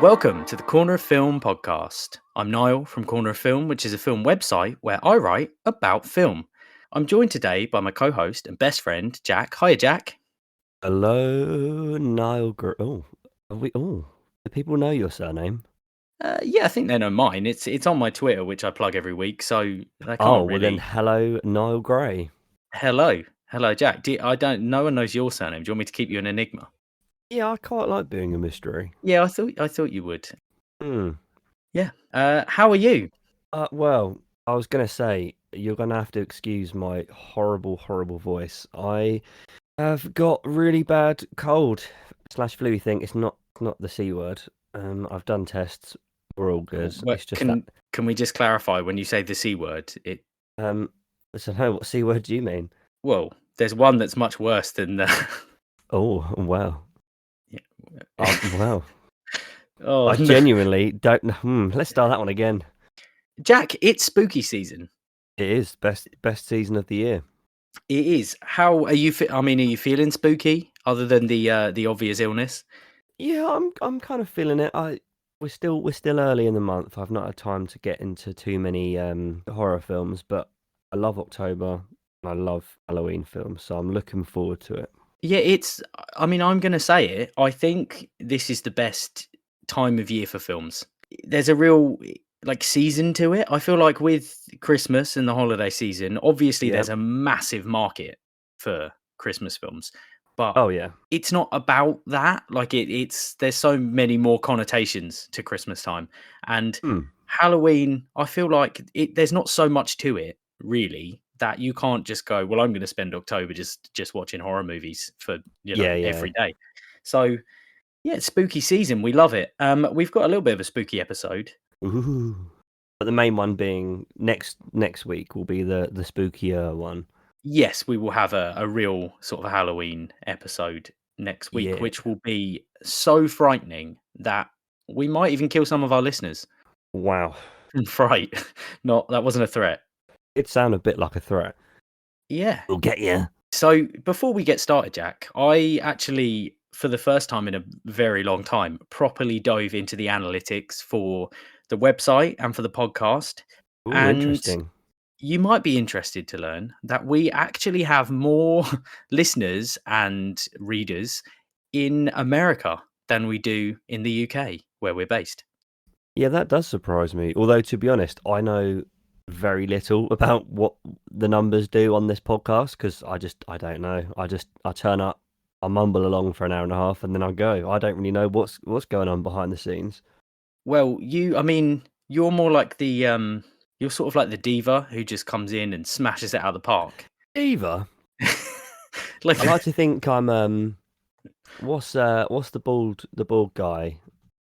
Welcome to the Corner of Film podcast. I'm Niall from Corner of Film, which is a film website where I write about film. I'm joined today by my co-host and best friend, Jack. Hiya, Jack. Hello, Niall. Do people know your surname? Yeah, I think they know mine. It's on my Twitter, which I plug every week, so they Oh, can't well then, really. hello, Niall Gray. Hello, Jack. I don't. No one knows your surname. Do you want me to keep you an enigma? Yeah, I quite like being a mystery. Yeah, I thought you would. Hmm. Yeah. How are you? Well, I was gonna say you're gonna have to excuse my horrible, horrible voice. I have got really bad cold slash flu thing. It's not the C word. I've done tests. We're all good. What It's just that. can we just clarify when you say the C word? Um. So no, what C word do you mean? Well, there's one that's much worse than the. Oh, wow. Yeah. Wow. Oh I no. genuinely don't know. Let's start that one again. Jack, it's spooky season. It is best season of the year. It is. How are you? I mean, are you feeling spooky other than the obvious illness? Yeah, I'm kind of feeling it. We're still early in the month. I've not had time to get into too many horror films, but I love October and I love Halloween films, so I'm looking forward to it. Yeah, it's. I mean, I'm going to say it. I think this is the best time of year for films. There's a real season to it. I feel like with Christmas and the holiday season, obviously Yeah. there's a massive market for Christmas films, but Oh yeah. it's not about that. It's there's so many more connotations to Christmas time and Hmm. Halloween. I feel like there's not so much to it really that you can't just go, well, I'm going to spend October just watching horror movies for Yeah, yeah. every day. So yeah, it's spooky season. We love it. We've got a little bit of a spooky episode. Ooh. But the main one being next week will be the spookier one. Yes, we will have a real sort of Halloween episode next week, Yeah. which will be so frightening that we might even kill some of our listeners. Wow. From fright. Not that wasn't a threat. It sounded a bit like a threat. Yeah. We'll get you. So before we get started, Jack, I actually, for the first time in a very long time, properly dove into the analytics for the website and for the podcast. Ooh, And interesting. you might be interested to learn that we actually have more listeners and readers in America than we do in the UK, where we're based. Yeah, that does surprise me. Although, to be honest, I know very little about what the numbers do on this podcast because I don't know. I turn up, I mumble along for an hour and a half, and then I go. I don't really know what's going on behind the scenes. Well, I mean, you're more like you're sort of like the diva who just comes in and smashes it out of the park. Eva, Like I like to think I'm what's the bald guy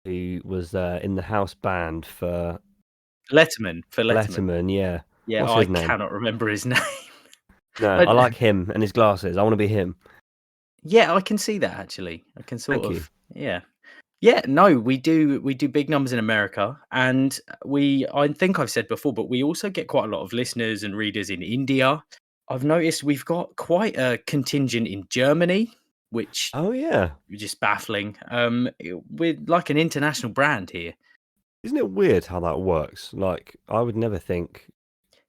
who was in the house band for Letterman. Letterman? Yeah, Yeah, what's I his name? cannot remember his name. No, I I like him and his glasses. I want to be him. Yeah, I can see that actually. I can sort Thank you. of yeah. Yeah, no, we do big numbers in America, and I think I've said before, but we also get quite a lot of listeners and readers in India. I've noticed we've got quite a contingent in Germany, which Oh yeah. is just baffling. We're like an international brand here. Isn't it weird how that works? Like, I would never think.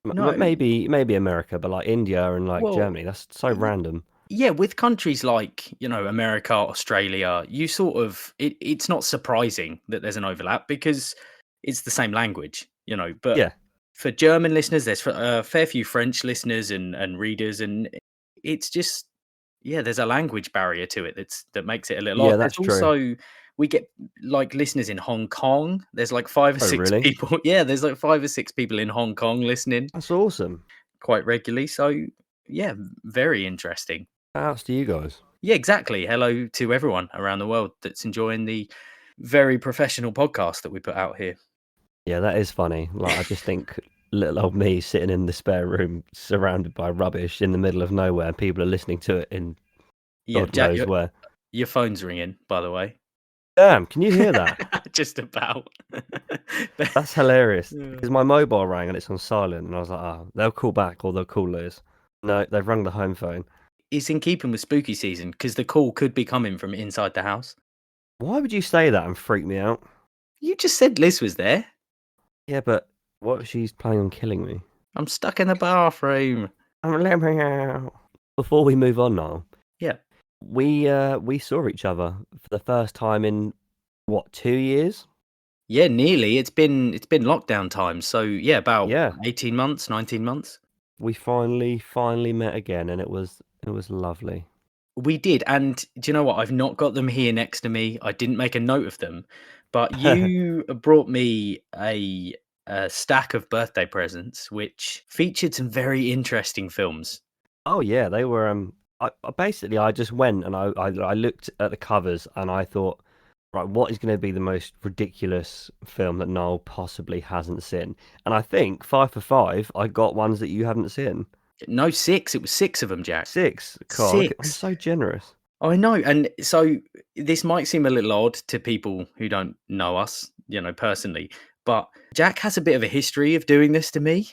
No, Maybe America, but like India and like well, Germany, that's so random. yeah, with countries like, America, Australia, you sort of it's not surprising that there's an overlap because it's the same language, but Yeah, for German listeners, there's a fair few French listeners and readers, and it's just yeah, there's a language barrier to it that makes it a little yeah, odd. that's There's true. also we get like listeners in Hong Kong. There's like 5 or Oh, 6 really? people. Yeah, there's like 5 or 6 people in Hong Kong listening That's awesome. quite regularly. So, yeah, very interesting. Shouts to you guys. Yeah, exactly. Hello to everyone around the world that's enjoying the very professional podcast that we put out here. Yeah, that is funny. Like, I just think little old me sitting in the spare room, surrounded by rubbish in the middle of nowhere, and people are listening to it in Yeah, God Jack, knows where. your phone's ringing, by the way. Damn, can you hear that? Just about. That's hilarious Yeah. because my mobile rang and it's on silent, and I was like, oh, they'll call back or they'll call Liz. No, they've rung the home phone. It's in keeping with spooky season because the call could be coming from inside the house. Why would you say that and freak me out? You just said Liz was there. Yeah, but what if she's planning on killing me? I'm stuck in the bathroom. Let me out. Before we move on now, Yeah. we saw each other for the first time in what, 2 years? Yeah, nearly. It's been lockdown time. So yeah, about Yeah, 18 months, 19 months. we finally met again, and it was lovely. We did, and do you know what? I've not got them here next to me. I didn't make a note of them, but you brought me a stack of birthday presents, which featured some very interesting films. Oh yeah, they were. Basically I just went and I looked at the covers and I thought, right, what is going to be the most ridiculous film that Niall possibly hasn't seen? And I think 5 for 5, I got ones that you haven't seen. No, six. It was six of them, Jack. 6, God, look, I'm Six. so generous. I know, and so this might seem a little odd to people who don't know us, personally, but Jack has a bit of a history of doing this to me.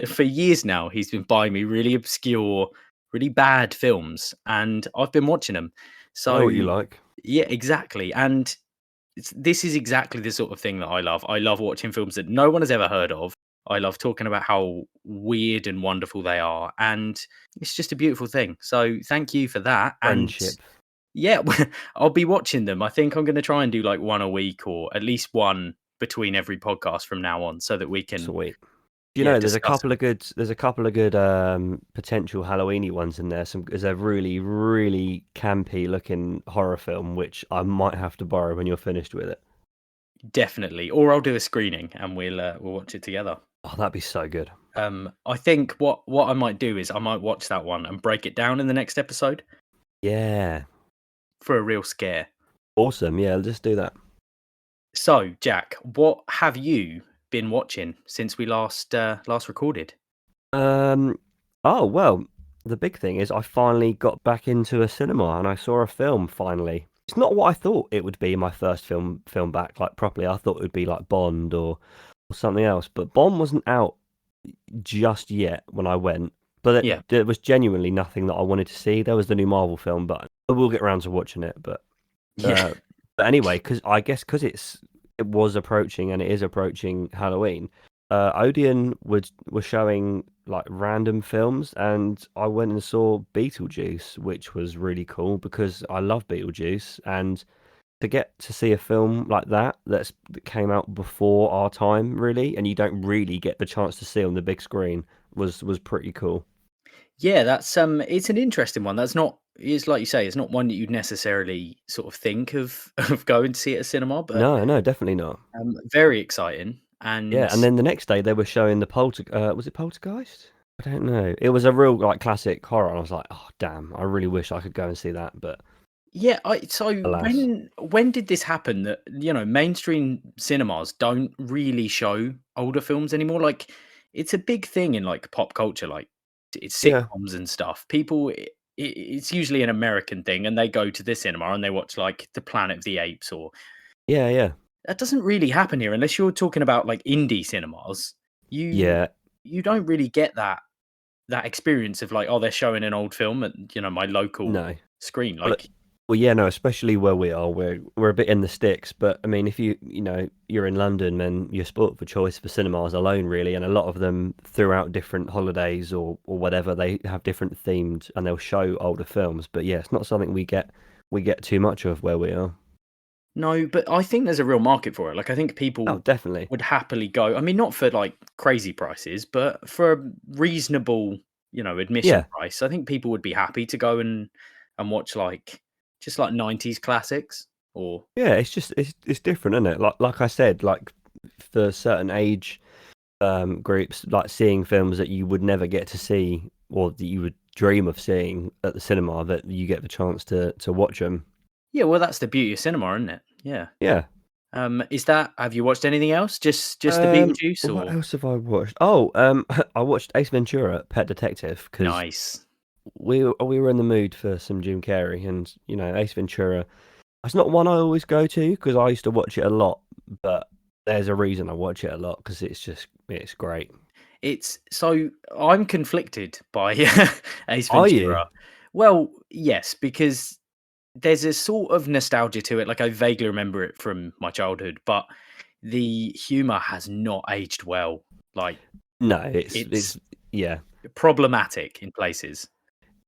For years now, he's been buying me really obscure, really bad films, and I've been watching them. I So know what you like. yeah, exactly, and this is exactly the sort of thing that I love. I love watching films that no one has ever heard of. I love talking about how weird and wonderful they are, and it's just a beautiful thing. So thank you for that. And Friendship, yeah, I'll be watching them. I think I'm going to try and do like one a week, or at least one between every podcast from now on, so that we can, sweet. You yeah, know, discuss them. there's a couple of good potential Halloweeny ones in there. There's a really campy looking horror film which I might have to borrow when you're finished with it. Definitely, or I'll do a screening and we'll watch it together. Oh, that'd be so good. I think what I might do is I might watch that one and break it down in the next episode Yeah. for a real scare. Awesome. Yeah, let's do that. So, Jack, what have you been watching since we last recorded? Um oh well, the big thing is I finally got back into a cinema and I saw a film finally. It's not what I thought it would be my first film back like properly. I thought it would be like Bond or something else, but Bond wasn't out just yet when I went. But Yeah, there was genuinely nothing that I wanted to see. There was the new Marvel film, but I will get around to watching it. yeah, Uh, but anyway, because it was approaching and it is approaching Halloween. Odeon was showing like random films, and I went and saw Beetlejuice, which was really cool because I love Beetlejuice, and to get to see a film like that came out before our time, really, and you don't really get the chance to see on the big screen was pretty cool. yeah. That's it's an interesting one. That's not. It's like you say. It's not one that you'd necessarily sort of think of of going to see at a cinema, but No, no, definitely not. very exciting. Yeah, And and then the next day they were showing the was it Poltergeist? I don't know. It was a real like classic horror, and I was like, oh damn, I really wish I could go and see that, but yeah, so alas. when did this happen that mainstream cinemas don't really show older films anymore? Like, it's a big thing in like pop culture, like it's Yeah, sitcoms and stuff. People, it's usually an American thing, and they go to the cinema and they watch like the Planet of the Apes, or yeah, yeah, that doesn't really happen here unless you're talking about like indie cinemas. You yeah. you don't really get that experience of like, oh, they're showing an old film at my local No. screen, Well, like. well, yeah, no, especially where we are, we're a bit in the sticks. But I mean, if you're in London, then you're sport for choice for cinemas alone, really. And a lot of them, throughout different holidays or whatever, they have different themed, and they'll show older films. But yeah, it's not something we get too much of where we are. No, but I think there's a real market for it. Like, I think Oh, people definitely. would happily go. I mean, not for like crazy prices, but for a reasonable, admission Yeah, price. I think people would be happy to go and watch like just like 90s classics or yeah. It's just it's different, isn't it? Like I said, like for certain age groups, like seeing films that you would never get to see or that you would dream of seeing at the cinema, that you get the chance to watch them. yeah, well, that's the beauty of cinema, isn't it? Yeah. Yeah. Is that have you watched anything else? Just the Beetlejuice What or else have I watched? Oh, I watched Ace Ventura: Pet Detective because nice. we were in the mood for some Jim Carrey, and Ace Ventura. It's not one I always go to because I used to watch it a lot, but there's a reason I watch it a lot because it's great. It's so I'm conflicted by Ace Are you? Ventura. Well, yes, because there's a sort of nostalgia to it. Like I vaguely remember it from my childhood, but the humor has not aged well. Like No, it's it's yeah. problematic in places.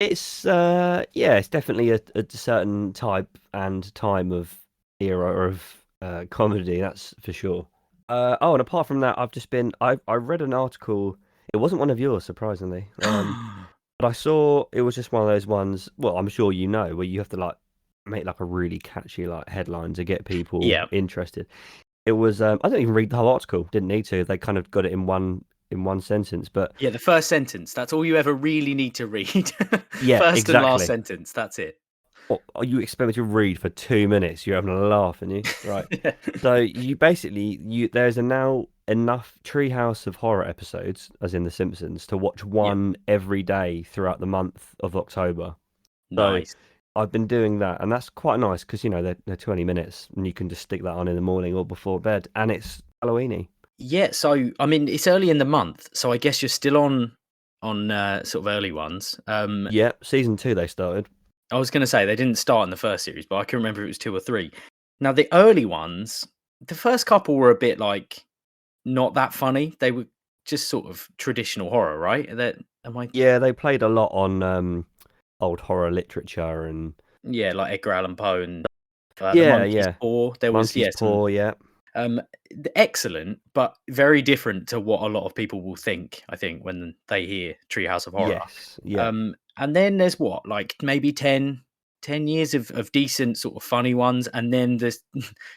It's it's definitely a certain type and time of era of comedy, that's for sure. And apart from that, I read an article. It wasn't one of yours, surprisingly. But I saw it was just one of those ones. Well, I'm sure you know where you have to like make like a really catchy like headline to get people Yeah. interested. It was I didn't even read the whole article. Didn't need to. They kind of got it in one sentence. But Yeah, the first sentence. That's all you ever really need to read. yeah, First and last exactly. sentence. That's it. What you expect me to read for 2 minutes? You're having a laugh, aren't you? Right. So you basically there's a now enough Treehouse of Horror episodes, as in The Simpsons, to watch Yeah. one every day throughout the month of October. So Nice. I've been doing that, and that's quite nice because they're 20 minutes, and you can just stick that on in the morning or before bed, and it's Halloweeny. Yeah, so I mean it's early in the month, so I guess you're still on sort of early ones. Yeah, season 2 they started. I was gonna say they didn't start in the first series, but I can remember it was 2 or 3. Now the early ones, the first couple were a bit like not that funny. They were just sort of traditional horror, right? That am I Yeah, they played a lot on old horror literature and yeah, like Edgar Allan Poe and The yeah, Monkey's yeah, Paw. There was Monkey's yeah, some Paw, yeah. um excellent, but very different to what a lot of people will think, I think, when they hear Treehouse of Horror. Yes, yeah, And then there's what, like maybe 10 years of decent sort of funny ones, and then the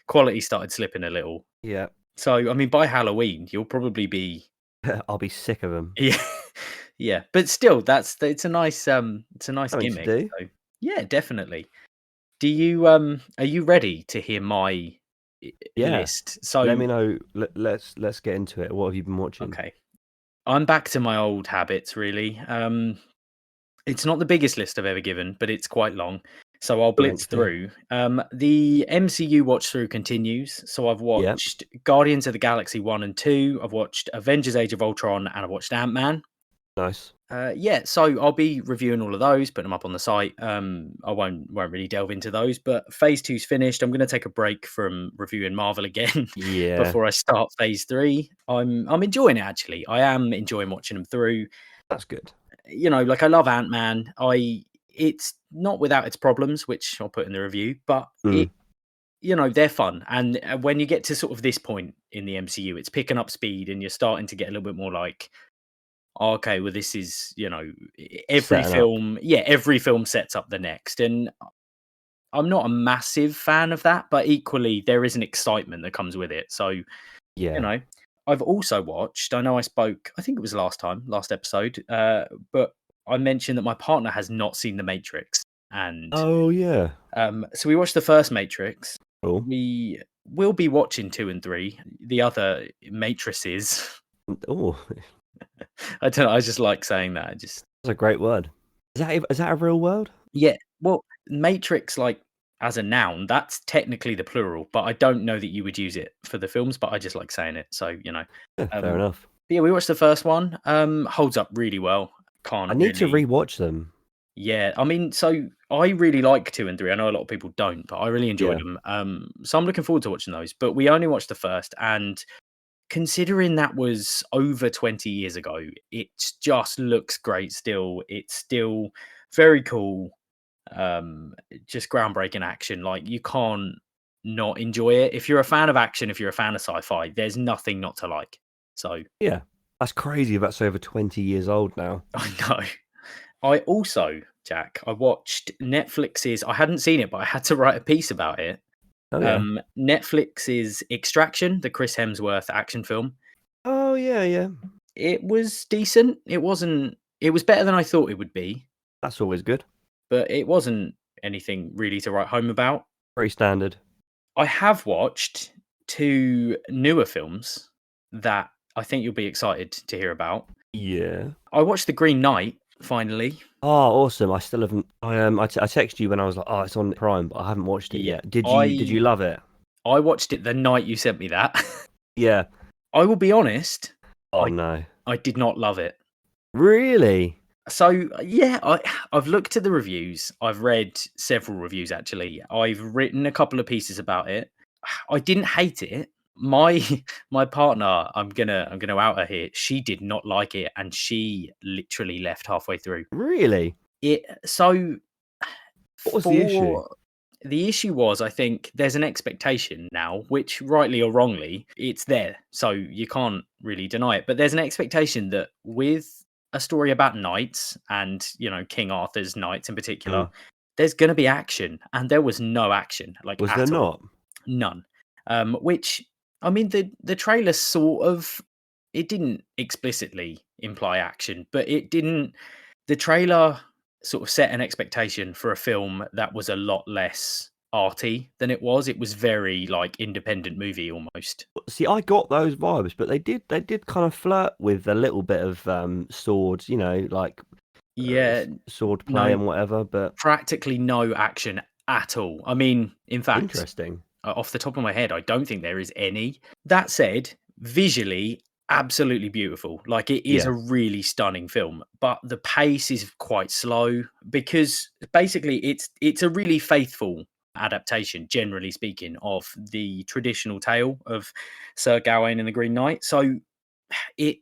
quality started slipping a little. yeah. So I mean, by Halloween, you'll probably be I'll be sick of them. yeah, yeah. But still, it's a nice Something to gimmick. do. So yeah, definitely. Do you are you ready to hear my Yeah. list? Let So me know. Let's get into it. What have you been watching? okay, I'm back to my old habits really. It's not the biggest list I've ever given, but it's quite long. So I'll blitz Lengthy. through. The MCU Watch Through continues. So I've Yeah. watched Guardians of the Galaxy 1 and 2. I've watched Avengers Age of Ultron and I've watched Ant-Man. Nice. Yeah, so I'll be reviewing all of those, putting them up on the site. I won't really delve into those, but Phase Two's finished. I'm going to take a break from reviewing Marvel again Yeah. before I start Phase Three. I'm enjoying it actually. I am enjoying watching them through. That's good. You know, like I love Ant-Man. It's not without its problems, which I'll put in the review, but Mm. they're fun. And when you get to sort of this point in the MCU, it's picking up speed, and you're starting to get a little bit more like, okay, well, this is every Setting up. film, yeah, every film sets up the next, and I'm not a massive fan of that, but equally there is an excitement that comes with it. So Yeah. know, I've also watched. I know I spoke. I think it was last episode, but I mentioned that my partner has not seen The Matrix, and Oh yeah. so we watched the first Matrix. Cool. We will be watching 2 and 3, the other Matrices. Oh, I don't know. I just like saying that. I just that's a great word. Is that a real word? yeah. Well, Matrix, like as a noun, that's technically the plural, but I don't know that you would use it for the films. But I just like saying it. So Yeah, fair Um, enough. but yeah, we watched the first one. Holds up really well. I Can't need to really. rewatch them. Yeah, I mean, so I really like 2 and 3. I know a lot of people don't, but I really enjoyed Yeah. them. So I'm looking forward to watching those. But we only watched the first, and considering that was over 20 years ago, it just looks great still. It's still very cool. Just groundbreaking action. Like you can't not enjoy it. If you're a fan of action, if you're a fan of sci-fi, there's nothing not to like. So Yeah. That's crazy. That's over 20 years old now. I know. I also, Jack, I watched Netflix's. I hadn't seen it, but I had to write a piece about it. Oh yeah. Netflix's Extraction, the Chris Hemsworth action film. Oh yeah, yeah. It was decent. It wasn't. It was better than I thought it would be, That's always good. but it wasn't anything really to write home about. Pretty standard. I have watched 2 newer films that I think you'll be excited to hear about. Yeah. I watched The Green Knight finally. Oh, awesome! I still haven't. I texted you when I was like, "Oh, it's on Prime," but I haven't watched it Yeah, yet. Did you love it? I watched it the night you sent me that. Yeah. I will be honest, Oh I no. I did not love it. Really? So yeah, I've looked at the reviews. I've read several reviews actually. I've written a couple of pieces about it. I didn't hate it. My my partner, I'm gonna out her here. She did not like it, and she literally left halfway through. Really? It so What was the issue? for the issue was, I think there's an expectation now, which rightly or wrongly, it's there. So you can't really deny it. But there's an expectation that with a story about knights and, King Arthur's knights in particular, Mm. there's going to be action. And there was no action, like Was there at all. not? None. Which, I mean, the trailer sort of, it didn't explicitly imply action, but it didn't, the trailer sort of set an expectation for a film that was a lot less arty than it was. It was very like independent movie almost. See, I got those vibes, but they did kind of flirt with a little bit of swords, like Yeah, sword play no, and whatever. But practically no action at all. I mean, in fact, interesting. off the top of my head, I don't think there is any. That said, visually, absolutely beautiful. Like it is Yeah. a really stunning film, but the pace is quite slow because basically it's a really faithful adaptation, generally speaking, of the traditional tale of Sir Gawain and the Green Knight. So it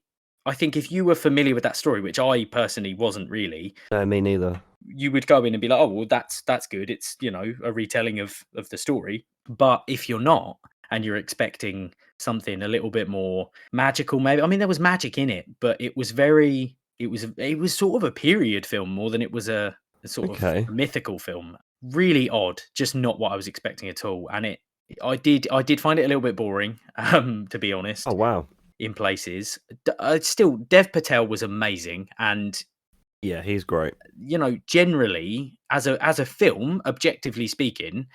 I think if you were familiar with that story, which I personally wasn't really, No, me neither. you would go in and be like, "Oh, well, that's good. It's a retelling of the story." But if you're not, and you're expecting something a little bit more magical, maybe. I mean, there was magic in it, but it was sort of a period film more than it was a sort of Okay. mythical film. Really odd, just not what I was expecting at all. And I did find it a little bit boring, to be Oh honest, wow. in places. Still, Dev Patel was amazing, and Yeah, he's great. generally as a film, objectively speaking,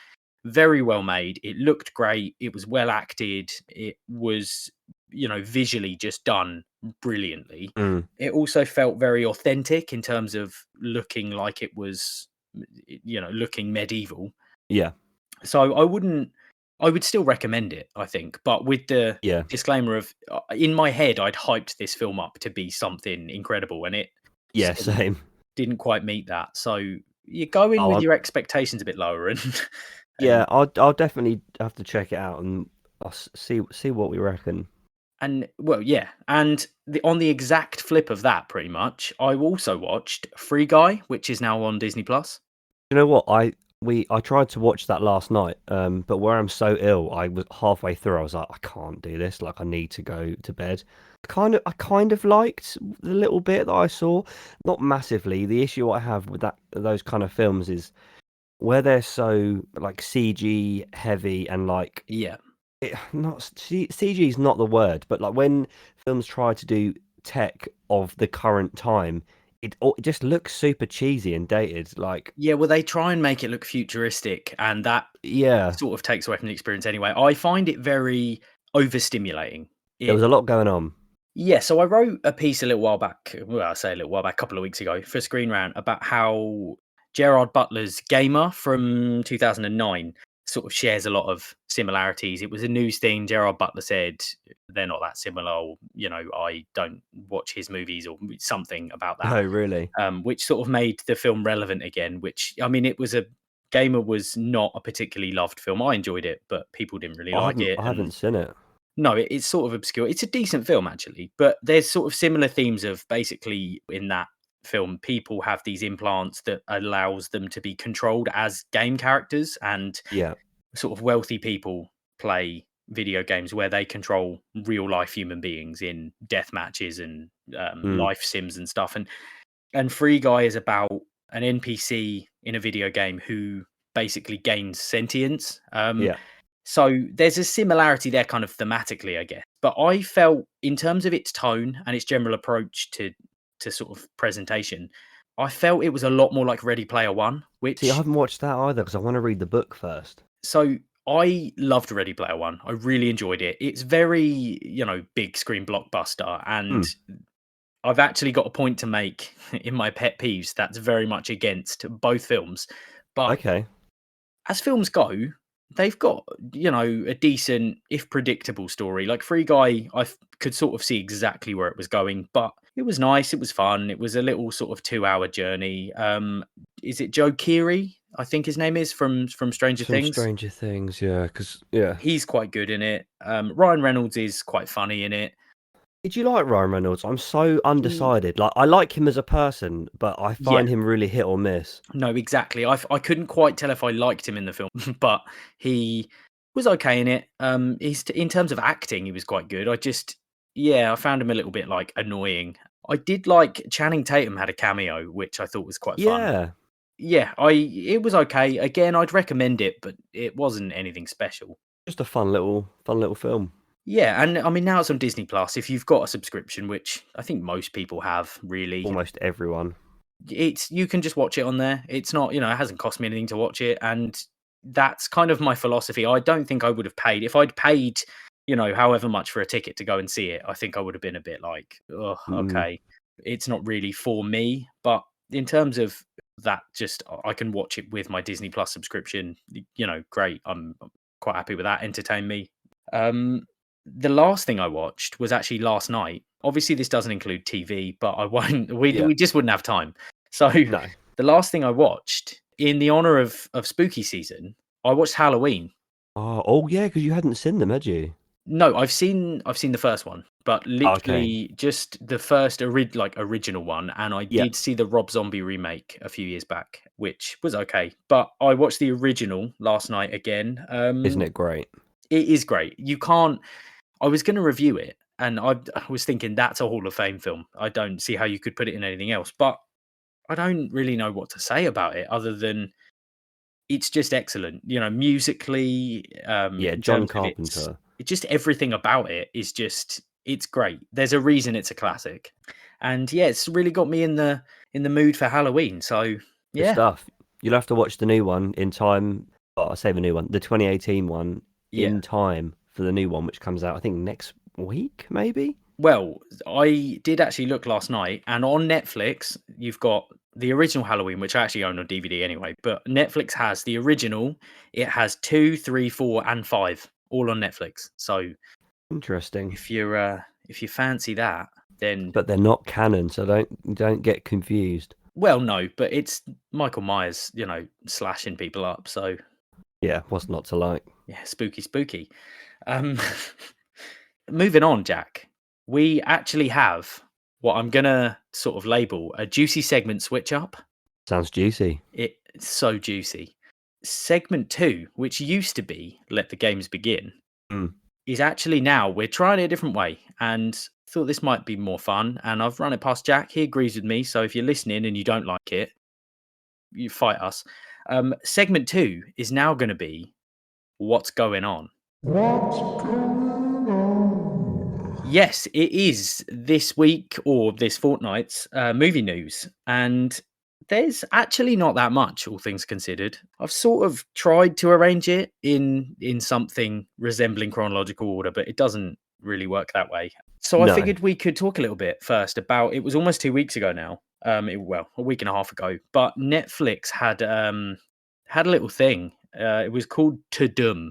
very well made. It looked great. It was well acted. It was, visually just done brilliantly. Mm. It also felt very authentic in terms of looking like it was, looking medieval. Yeah. So I would still recommend it, I think, but with the Yeah. disclaimer of in my head, I'd hyped this film up to be something incredible, and it just Yeah. didn't Same. didn't quite meet that. So you go in Oh, with your expectations a bit lower, and yeah. and I'll definitely have to check it out and I'll see what we reckon. and well, yeah. And on the exact flip of that, pretty much, I also watched Free Guy, which is now on Disney Plus. You know what? I tried to watch that last night, but where I'm so ill, I was halfway through. I was like, I can't do this. Like, I need to go to bed. I kind of liked the little bit that I saw, not massively. The issue I have with those kind of films is where they're so like CG heavy and like Yeah, not CG is not the word, but like when films try to do tech of the current time, it just looks super cheesy and dated. Like, yeah. Well, they try and make it look futuristic, and that yeah, sort of takes away from the experience anyway. I find it very overstimulating. there was It a lot going on. Yeah, so I wrote a piece a little while back. Well, I say a little while back, a couple of weeks ago, for Screen Rant about how Gerard Butler's Gamer from 2009 sort of shares a lot of similarities. It was a news thing. Gerard Butler said they're not that similar. Or, I don't watch his movies or something about that, Oh, really? which sort of made the film relevant again. Which I mean, it was a Gamer was not a particularly loved film. I enjoyed it, but people didn't really I like haven't it, I and haven't seen it. no, it's sort of obscure. It's a decent film actually, but there's sort of similar themes of basically in that film, people have these implants that allows them to be controlled as game characters, and Yeah. sort of wealthy people play video games where they control real life human beings in death matches and Mm, life sims and stuff. And Free Guy is about an NPC in a video game who basically gains sentience. yeah. So there's a similarity there, kind of thematically, I guess. But I felt, in terms of its tone and its general approach to sort of presentation, I felt it was a lot more like Ready Player One. See, I Which haven't watched that either because I want to read the book first. so I loved Ready Player One. I really enjoyed it. It's very big screen blockbuster, and Hmm. I've actually got a point to make in my pet peeves that's very much against both films. But Okay. as films go, they've got, a decent, if predictable story. Like Free Guy, could sort of see exactly where it was going, but It was nice, it was fun, it was a little sort of 2-hour journey. Is it Joe Keery, I think his name is, from Stranger From Things? Stranger Things, yeah, because yeah. He's quite good in it. Ryan Reynolds is quite funny in it. Did you like Ryan Reynolds? I'm so He undecided. Like, I like him as a person, but I Yeah. find him really hit or miss. No, exactly. I couldn't quite tell if I liked him in the film, but he was okay in it. He's in terms of acting, he was quite good. I found him a little bit like annoying. I did like Channing Tatum had a cameo, which I thought was quite fun. Yeah, Yeah, it was okay. Again, I'd recommend it, but it wasn't anything special. just a fun little film. Yeah, and I mean now it's on Disney Plus. If you've got a subscription, which I think most people have, really, Almost everyone. you can just watch it on there. It's not, it hasn't cost me anything to watch it, and that's kind of my philosophy. I don't think I would have paid if I'd paid, however much for a ticket to go and see it. I think I would have been a bit like, oh, Mm, okay, it's not really for me. But in terms of that, just I can watch it with my Disney Plus subscription. Great. I'm quite happy with that. Entertain me. The last thing I watched was actually last night. Obviously, this doesn't include TV, but I won't. We yeah, we just wouldn't have time. So no. the last thing I watched in the honor of spooky season, I watched Halloween. Oh yeah, because you hadn't seen them, had you? No, I've seen the first one, but Okay. literally just the first original one, and I Yeah, did see the Rob Zombie remake a few years back, which was okay. But I watched the original last night again. isn't it great? It is great. You can't. I was going to review it, and I was thinking that's a Hall of Fame film. I don't see how you could put it in anything else, but I don't really know what to say about it other than it's just excellent. Musically, Yeah, in John terms of its, Carpenter. it just everything about it is just it's great. There's a reason it's a classic, and yeah, it's really got me in the mood for Halloween. So Good yeah, stuff. You'll have to watch the new one in time. Oh, I say the new one, the 2018 one, yeah. in time for the new one, which comes out, I think, next week, maybe? Well, I did actually look last night, and on Netflix, you've got the original Halloween, which I actually own on DVD anyway. But Netflix has the original. It has 2, 3, 4, and 5 all on Netflix. So Interesting. if you fancy that, then But they're not canon, so don't get confused. well, no, but it's Michael Myers, slashing people up. So Yeah, what's not to like? yeah, spooky, spooky. Um, moving on, Jack. We actually have what I'm gonna sort of label a juicy segment switch up. Sounds juicy. It's so juicy. Segment 2, which used to be Let the Games Begin, Mm. is actually now we're trying it a different way and thought this might be more fun. And I've run it past Jack. He agrees with me. So if you're listening and you don't like it, you fight us. Segment 2 is now going to be What's Going On? Yes, it is this week or this fortnight's movie news. And there's actually not that much, all things considered. I've sort of tried to arrange it in something resembling chronological order, but it doesn't really work that way. So I No, figured we could talk a little bit first about it was almost 2 weeks ago now. A week and a half ago. But Netflix had a little thing. It was called Tudum,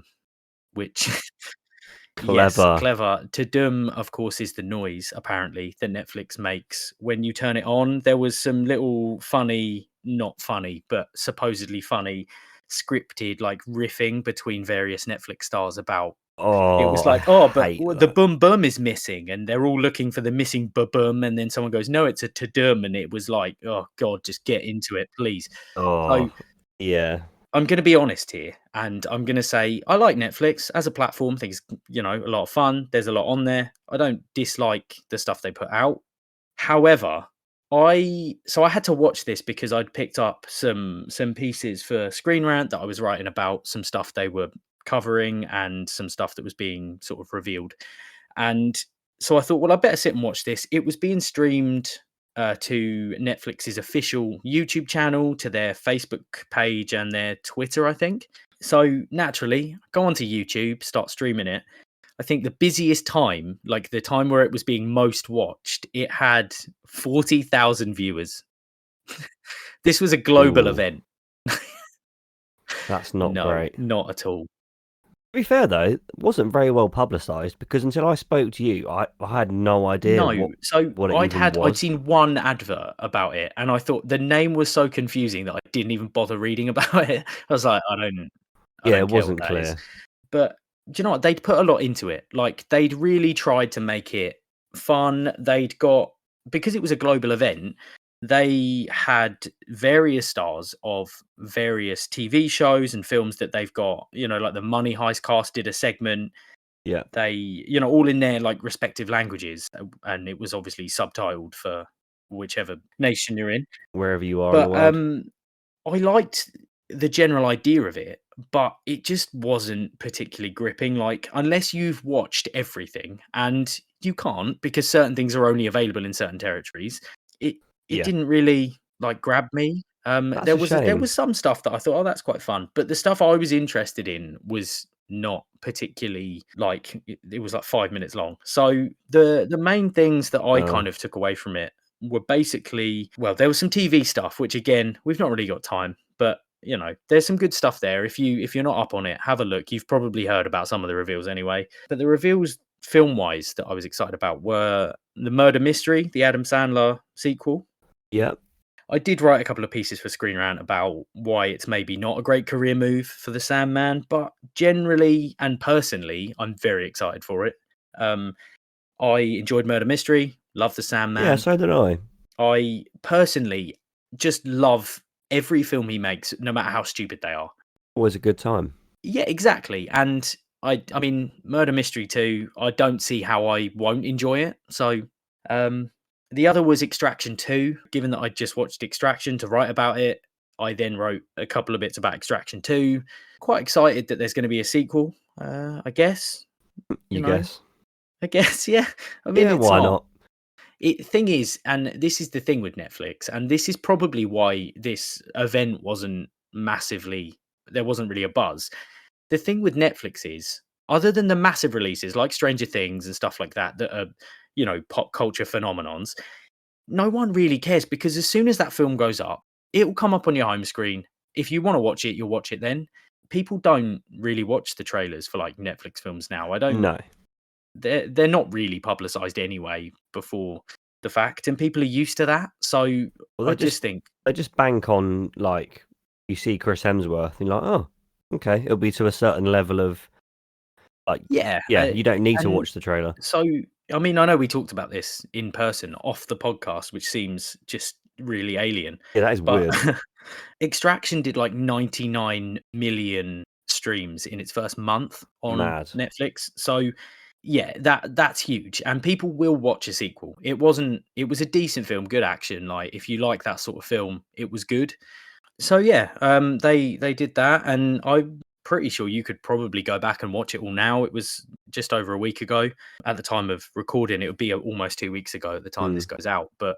which yes, clever. clever. Tudum, of course, is the noise apparently that Netflix makes when you turn it on. There was some little funny, not funny, but supposedly funny, scripted like riffing between various Netflix stars about. It Oh, was I like, oh, but hate the that. boom boom is missing, and they're all looking for the missing boom, and then someone goes, no, it's a tudum, and it was like, oh god, just get into it, please. So Oh, yeah. I'm going to be honest here, and I'm going to say I like Netflix as a platform. Think it's a lot of fun. There's a lot on there. I don't dislike the stuff they put out. However, I had to watch this because I'd picked up some pieces for Screen Rant that I was writing about some stuff they were covering and some stuff that was being sort of revealed. And so I thought, well, I better sit and watch this. It was being streamed to Netflix's official YouTube channel, to their Facebook page, and their Twitter, I think. So naturally, go onto YouTube, start streaming it. I think the busiest time, like the time where it was being most watched, it had 40,000 viewers. This was a global Ooh, event. that's not No, great. not at all. be fair though, it wasn't very well publicised because until I spoke to you, I had no idea No, so what it even I'd was. seen one advert about it, and I thought the name was so confusing that I didn't even bother reading about it. I was like, I Yeah, don't it care what wasn't that is. clear. But do you know what? They'd put a lot into it. Like they'd really tried to make it fun. They'd got because it was a global event, they had various stars of various TV shows and films that they've got, like the Money Heist cast did a segment. Yeah, They, all in their like respective languages, and it was obviously subtitled for whichever nation you're in. wherever you are in the But world. I liked the general idea of it, but it just wasn't particularly gripping. Like, unless you've watched everything, and you can't because certain things are only available in certain territories, it it Yeah, didn't really like grab me. that's There a was shame. some stuff that I thought, oh, that's quite fun, but the stuff I was interested in was not particularly like it was like 5 minutes long. So the main things that I Oh, kind of took away from it were basically, well, there was some TV stuff, which again, we've not really got time, but there's some good stuff there. If you're not up on it, have a look. You've probably heard about some of the reveals anyway. But the reveals film wise that I was excited about were the Murder Mystery, the Adam Sandler sequel. yeah. I did write a couple of pieces for Screen Rant about why it's maybe not a great career move for the Sandman, but generally and personally, I'm very excited for it. Um, I enjoyed Murder Mystery, love the Yeah, Sandman. so did I. I personally just love every film he makes, no matter how stupid they are. Always a good time. Yeah, exactly. And I mean, Murder Mystery 2, I don't see how I won't enjoy it. So, um, the other was Extraction 2. Given that I just watched Extraction to write about it, I then wrote a couple of bits about Extraction 2. Quite excited that there's going to be a sequel. I guess, you You know, guess? I guess, yeah. I mean, Yeah, it's why not. not? Thing is, and this is the thing with Netflix, and this is probably why this event wasn't massively. There wasn't really a buzz. The thing with Netflix is, other than the massive releases like Stranger Things and stuff like that, that are pop culture phenomenons, no one really cares because as soon as that film goes up, it will come up on your home screen. If you want to watch it, you'll watch it then. People don't really watch the trailers for like Netflix films now. I don't No. they're not really publicized anyway before the fact, and people are used to that. So Well, I just think, they just bank on like you see Chris Hemsworth and you're like, oh, okay, it'll be to a certain level of like, yeah, yeah, you don't need to and watch the trailer. so I mean, I know we talked about this in person off the podcast, which seems just really alien, Yeah, that is but weird. Extraction did like 99 million streams in its first month on Mad. Netflix. So yeah, that's huge, and people will watch a sequel. It was a decent film, good action. Like if you like that sort of film, it was good. So yeah, they did that, and I'm pretty sure you could probably go back and watch it all now. It was just over a week ago at the time of recording. It would be almost 2 weeks ago at the time Hmm. this goes out. But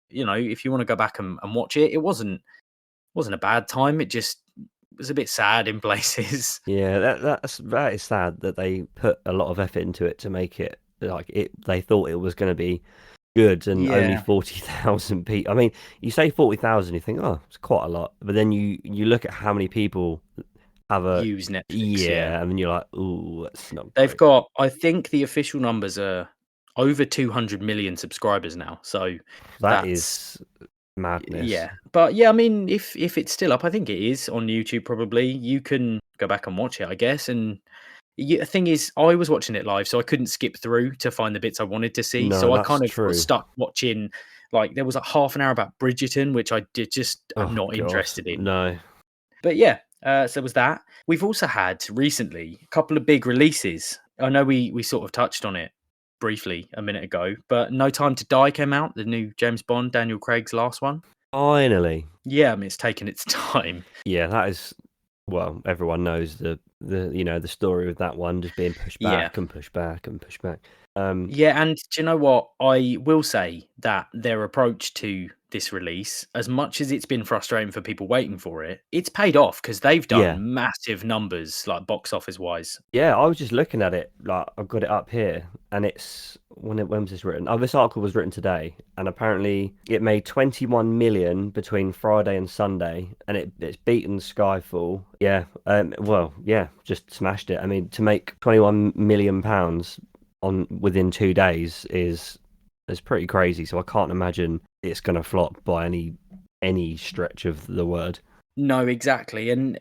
if you want to go back and watch it, it wasn't a bad time. It just was a bit sad in places. Yeah, that is sad that they put a lot of effort into it to make it like it. They thought it was going to be good, and only Yeah, 40,000 people. I mean, you say 40,000, you think, oh, it's quite a lot, but then you look at how many people have a use Netflix. Yeah, yeah, and then you're like, ooh, that's not they've great. got. I think the official numbers are over 200 million subscribers now. So That that's is madness. yeah. But yeah, I mean, if it's still up, I think it is on YouTube. Probably you can go back and watch it, I guess. And the thing is, I was watching it live, so I couldn't skip through to find the bits I wanted to see. No, So I that's kind of got true. stuck watching. Like there was like half an hour about Bridgerton, which I did just I'm Oh not God, interested in. no. But yeah, so there was that. We've also had recently a couple of big releases. I know we sort of touched on it briefly a minute ago, but No Time to Die came out, the new James Bond, Daniel Craig's last one. Finally, Yeah, I mean it's taken its time. yeah, that is. Well, everyone knows the story of that one just being pushed Yeah. back and pushed back and pushed back. Yeah, and do you know what? I will say that their approach to this release, as much as it's been frustrating for people waiting for it, it's paid off because they've Yeah. done massive numbers, like box office wise. Yeah, I was just looking at it, like I've got it up here, and it's when was this written? Oh, this article was written today, and apparently it made 21 million between Friday and Sunday, and it's beaten Skyfall. Yeah, well, yeah, just smashed it. I mean, to make 21 million pounds on within 2 days is pretty crazy. So I can't imagine it's gonna flop by any stretch of the word. No, exactly. And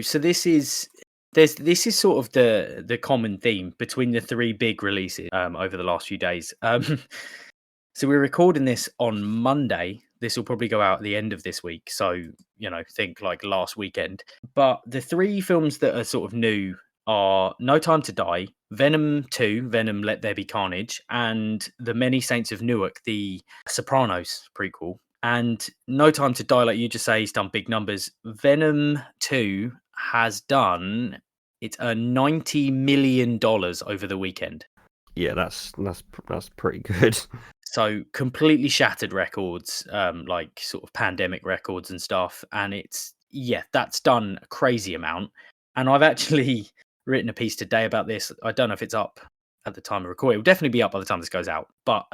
so this is sort of the common theme between the three big releases over the last few days. So we're recording this on Monday. This will probably go out at the end of this week. So, think like last weekend. But the three films that are sort of new are No Time to Die, Venom 2, Venom Let There Be Carnage, and The Many Saints of Newark, the Sopranos prequel. And No Time to Die, like you just say, he's done big numbers. Venom 2 has done, it's earned $90 million over the weekend. Yeah, that's pretty good. So completely shattered records, like sort of pandemic records and stuff. And that's done a crazy amount. And I've actually written a piece today about this. I don't know if it's up at the time of recording. It will definitely be up by the time this goes out. But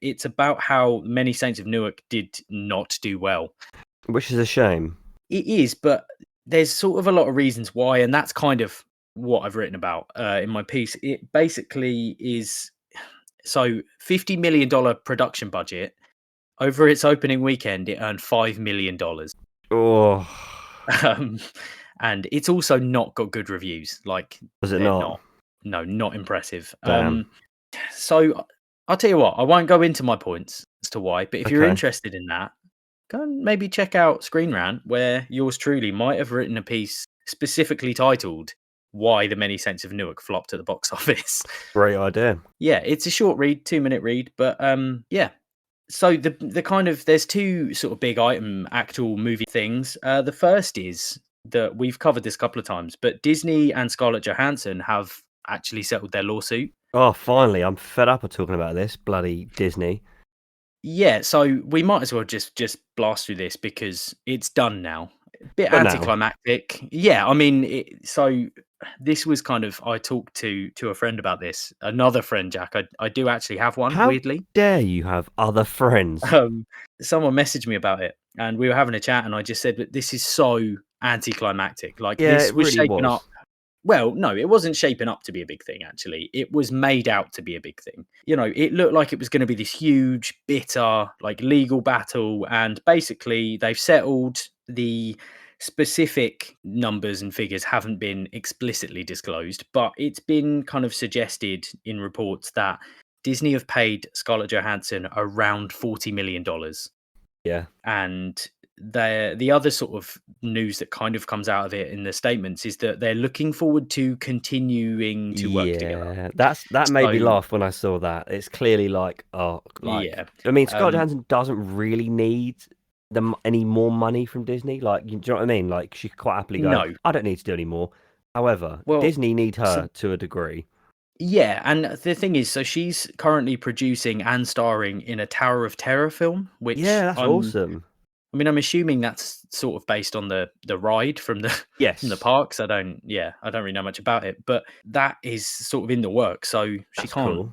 it's about how Many Saints of Newark did not do well. Which is a shame. It is, but there's sort of a lot of reasons why. And that's kind of what I've written about in my piece. It basically is... So $50 million production budget. Over its opening weekend, it earned $5 million. Oh, And it's also not got good reviews. Like, was it they're not? not impressive. Damn. So I'll tell you what, I won't go into my points as to why, but if you're Okay. interested in that, go and maybe check out Screen Rant, where yours truly might have written a piece specifically titled "Why the Many Saints of Newark Flopped at the Box Office." Great idea. Yeah, it's a short read, 2-minute read, but yeah. So the kind of, there's two sort of big item actual movie things. The first is that we've covered this a couple of times, but Disney and Scarlett Johansson have actually settled their lawsuit. Oh, finally! I'm fed up of talking about this bloody Disney. Yeah, so we might as well just blast through this because it's done now. A bit But now, anticlimactic. Yeah, I mean, so this was kind of, I talked to a friend about this. Another friend, Jack. I do actually have one, how weirdly. dare you have other friends? Someone messaged me about it, and we were having a chat, and I just said that this is so anticlimactic. Like, Yeah, this it was really shaping was. up. Well, no, it wasn't shaping up to be a big thing, actually. It was made out to be a big thing. It looked like it was going to be this huge, bitter, like, legal battle. And basically, they've settled. The specific numbers and figures haven't been explicitly disclosed, but it's been kind of suggested in reports that Disney have paid Scarlett Johansson around $40 million. Yeah. And the other sort of news that kind of comes out of it in the statements is that they're looking forward to continuing to work together. Yeah, that made me So laugh when I saw that. It's clearly like, yeah, I mean, Scarlett um, Johansson doesn't really need any more money from Disney. Like, do you know what I mean? Like, she could quite happily go, no. I don't need to do any more. However, Well, Disney need so her to a degree. yeah, and the thing is, so she's currently producing and starring in a Tower of Terror film, Yeah, which that's awesome. I'm assuming that's sort of based on the ride from the from the Yes, parks. I don't really know much about it, but that is sort of in the work, so she that's can't cool.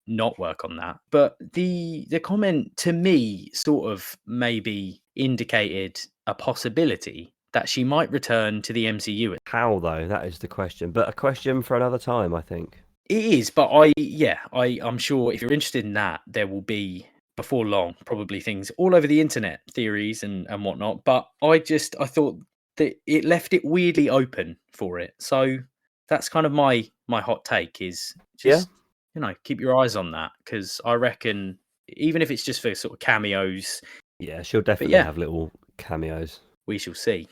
not work on that. But the comment to me sort of maybe indicated a possibility that she might return to the MCU. How though? That is the question. But a question for another time, I think. It is, but I'm sure if you're interested in that, there will be before long probably things all over the internet, theories and whatnot. But I thought that it left it weirdly open for it. So that's kind of my hot take is Yeah, just keep your eyes on that, because I reckon even if it's just for sort of cameos, yeah, she'll but definitely yeah, have little cameos. we shall see.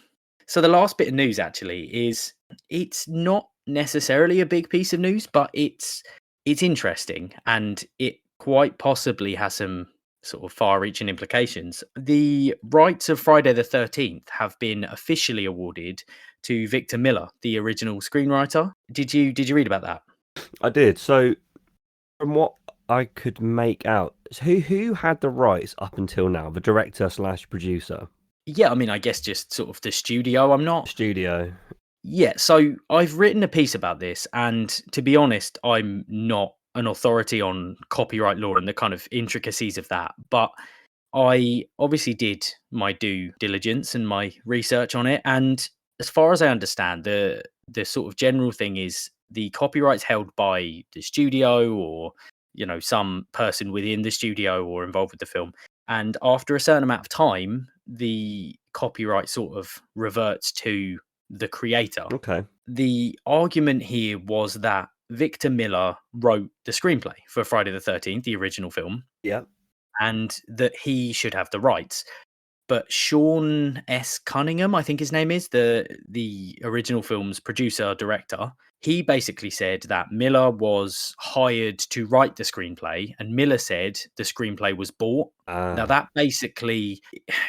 So the last bit of news actually is, it's not necessarily a big piece of news, but it's interesting, and it quite possibly has some sort of far-reaching implications. The rights of Friday the 13th have been officially awarded to Victor Miller, the original screenwriter. Did you read about that? I did. So, from what I could make out. So who had the rights up until now? The director slash producer, Yeah, I mean, I guess just sort of the studio. I'm not. studio. Yeah, so I've written a piece about this, and to be honest, I'm not an authority on copyright law and the kind of intricacies of that. But I obviously did my due diligence and my research on it. And as far as I understand, the sort of general thing is the copyright's held by the studio or, some person within the studio or involved with the film. And after a certain amount of time, the copyright sort of reverts to the creator. Okay. The argument here was that Victor Miller wrote the screenplay for Friday the 13th, the original film, Yeah. and that he should have the rights. But Sean S. Cunningham, I think his name is, the original film's producer director, he basically said that Miller was hired to write the screenplay, and Miller said the screenplay was bought. Now Ah. that basically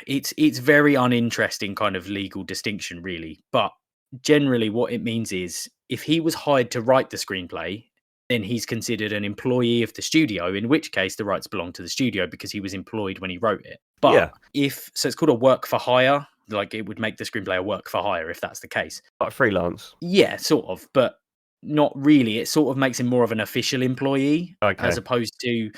it's very uninteresting kind of legal distinction, really. But generally what it means is if he was hired to write the screenplay, then he's considered an employee of the studio, in which case the rights belong to the studio because he was employed when he wrote it. But Yeah. so it's called a work for hire, like it would make the screenplay a work for hire if that's the case. Like freelance. Yeah, sort of, but not really. It sort of makes him more of an official employee as Okay. opposed to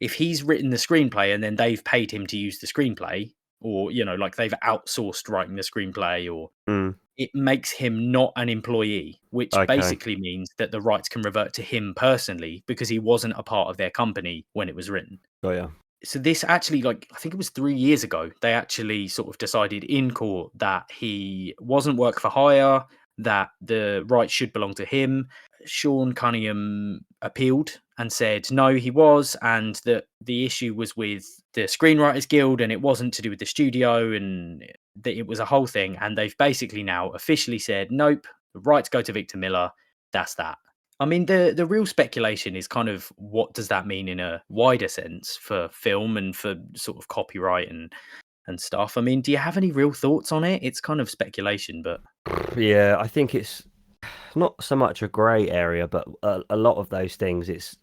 if he's written the screenplay and then they've paid him to use the screenplay, or like they've outsourced writing the screenplay, or Mm. it makes him not an employee, which Okay. basically means that the rights can revert to him personally because he wasn't a part of their company when it was written. Got ya. So this actually, like, I think it was 3 years ago, they actually sort of decided in court that he wasn't work for hire, that the rights should belong to him. Sean Cunningham appealed and said no, he was, and that the issue was with the Screenwriters Guild and it wasn't to do with the studio, and that it was a whole thing. And they've basically now officially said nope, the rights go to Victor Miller. That's that. I mean, the real speculation is kind of what does that mean in a wider sense for film and for sort of copyright and stuff. I mean, do you have any real thoughts on it? It's kind of speculation, but Yeah, I think it's not so much a grey area, but a lot of those things, it's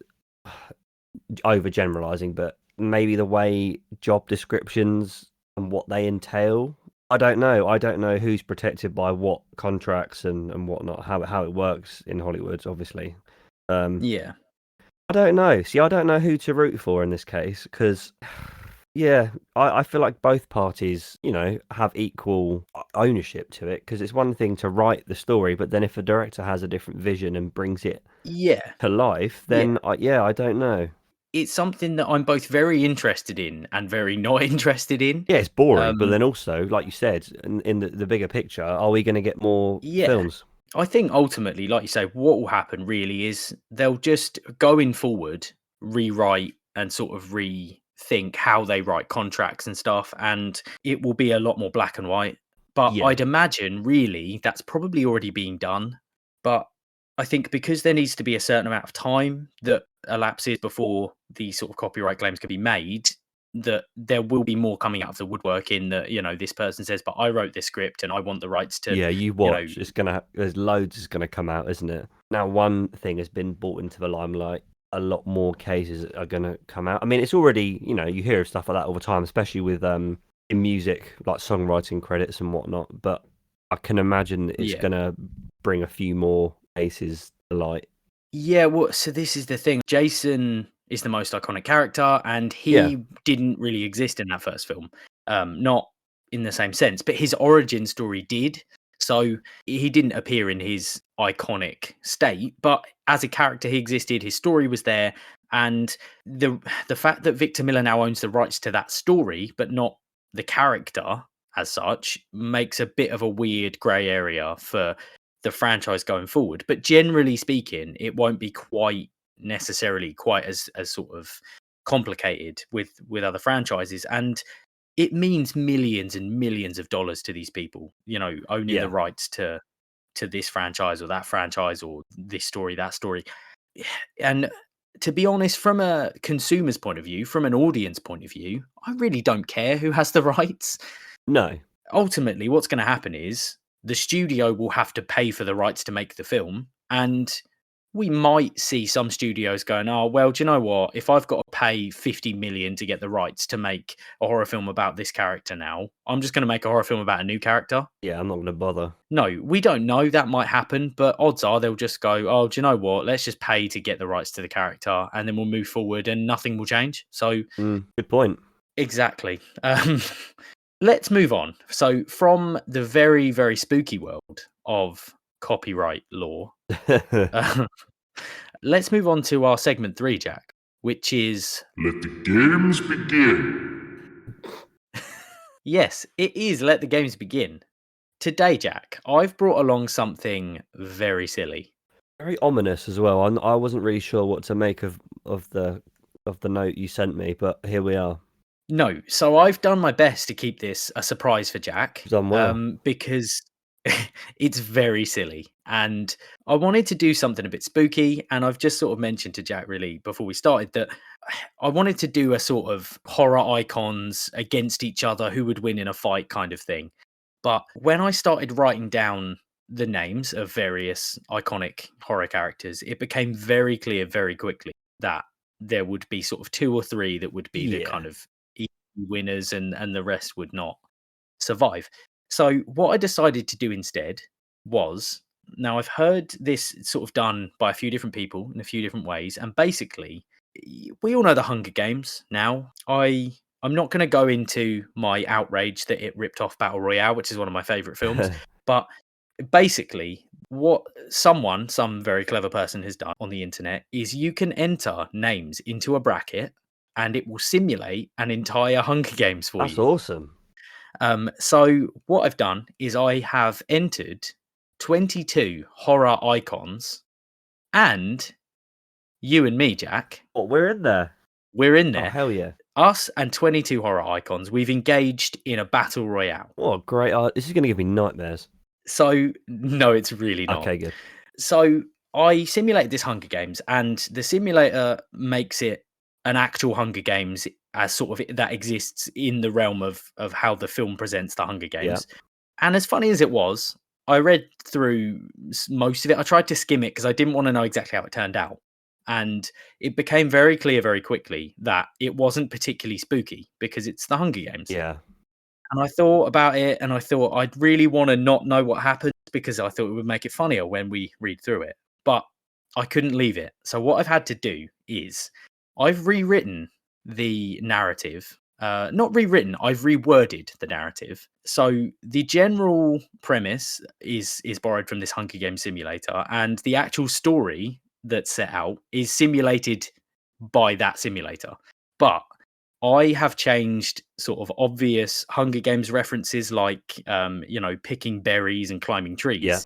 overgeneralizing, but maybe the way job descriptions and what they entail. I don't know. I don't know who's protected by what contracts and whatnot, how it works in Hollywood, obviously. yeah. I don't know. See, I don't know who to root for in this case because, yeah, I feel like both parties, have equal ownership to it because it's one thing to write the story, but then if a director has a different vision and brings it Yeah. to life, Yeah. then I don't know. It's something that I'm both very interested in and very not interested in. Yeah, it's boring, but Um, then also, like you said, in the bigger picture, are we going to get more yeah. films? I think ultimately, like you say, what will happen really is they'll just going forward rewrite and sort of rethink how they write contracts and stuff, and it will be a lot more black and white. But Yeah, I'd imagine really that's probably already being done. But I think because there needs to be a certain amount of time that elapses before these sort of copyright claims can be made, that there will be more coming out of the woodwork in that, this person says, but I wrote this script and I want the rights to, yeah. You you know, watch. There's loads is gonna come out, isn't it? Now, one thing has been brought into the limelight. A lot more cases are gonna come out. I mean, it's already, you hear of stuff like that all the time, especially with in music, like songwriting credits and whatnot. But I can imagine it's yeah. gonna bring a few more cases to light. Yeah, well, so this is the thing. Jason is the most iconic character, and Yeah, he didn't really exist in that first film. Not in the same sense, but his origin story did. So he didn't appear in his iconic state, but as a character, he existed. His story was there, and the fact that Victor Miller now owns the rights to that story, but not the character as such, makes a bit of a weird grey area for the franchise going forward. But generally speaking, it won't be quite necessarily quite as sort of complicated with other franchises, and it means millions and millions of dollars to these people, owning the yeah, rights to this franchise or that franchise or this story, that story. And to be honest, from a consumer's point of view, from an audience point of view, I really don't care who has the rights. no, Ultimately, what's going to happen is the studio will have to pay for the rights to make the film, and we might see some studios going, oh, well, do you know what? If I've got to pay 50 million to get the rights to make a horror film about this character now, I'm just going to make a horror film about a new character. Yeah, I'm not going to bother. No, we don't know. That might happen, but odds are they'll just go, oh, do you know what? Let's just pay to get the rights to the character and then we'll move forward and nothing will change. So, good point. Exactly. Let's move on. So, from the very, very spooky world of copyright law, let's move on to our segment 3, Jack, which is Let the games begin. yes, it is Let the Games Begin. Today, Jack, I've brought along something very silly. Very ominous as well. I wasn't really sure what to make of the note you sent me, but here we are. No, so I've done my best to keep this a surprise for Jack. You've done well. Because it's very silly. And I wanted to do something a bit spooky. And I've just sort of mentioned to Jack really before we started that I wanted to do a sort of horror icons against each other, who would win in a fight kind of thing. But when I started writing down the names of various iconic horror characters, it became very clear very quickly that there would be sort of 2 or 3 that would be the kind of winners and the rest would not survive. So what I decided to do instead was, now I've heard this sort of done by a few different people in a few different ways, and basically we all know the Hunger Games now. I'm not going to go into my outrage that it ripped off Battle Royale, which is one of my favorite films, but basically what some very clever person has done on the internet is you can enter names into a bracket and it will simulate an entire Hunger Games for That's you. awesome. So what I've done is I have entered 22 horror icons, and you and me, Jack. Oh, we're in there. We're in there. Oh, hell yeah. Us and 22 horror icons. We've engaged in a battle royale. What a great art. This is going to give me nightmares. So, no, it's really not. Okay, good. So I simulated this Hunger Games, and the simulator makes it an actual Hunger Games as sort of that exists in the realm of how the film presents the Hunger Games. Yeah. And as funny as it was, I read through most of it. I tried to skim it because I didn't want to know exactly how it turned out. And it became very clear very quickly that it wasn't particularly spooky because it's the Hunger Games. Yeah. And I thought about it and I thought I'd really want to not know what happens because I thought it would make it funnier when we read through it. But I couldn't leave it. So what I've had to do is I've rewritten the narrative. Not rewritten, I've reworded the narrative. So the general premise is borrowed from this Hunger Games simulator, and the actual story that's set out is simulated by that simulator. But I have changed sort of obvious Hunger Games references like picking berries and climbing trees. Yeah.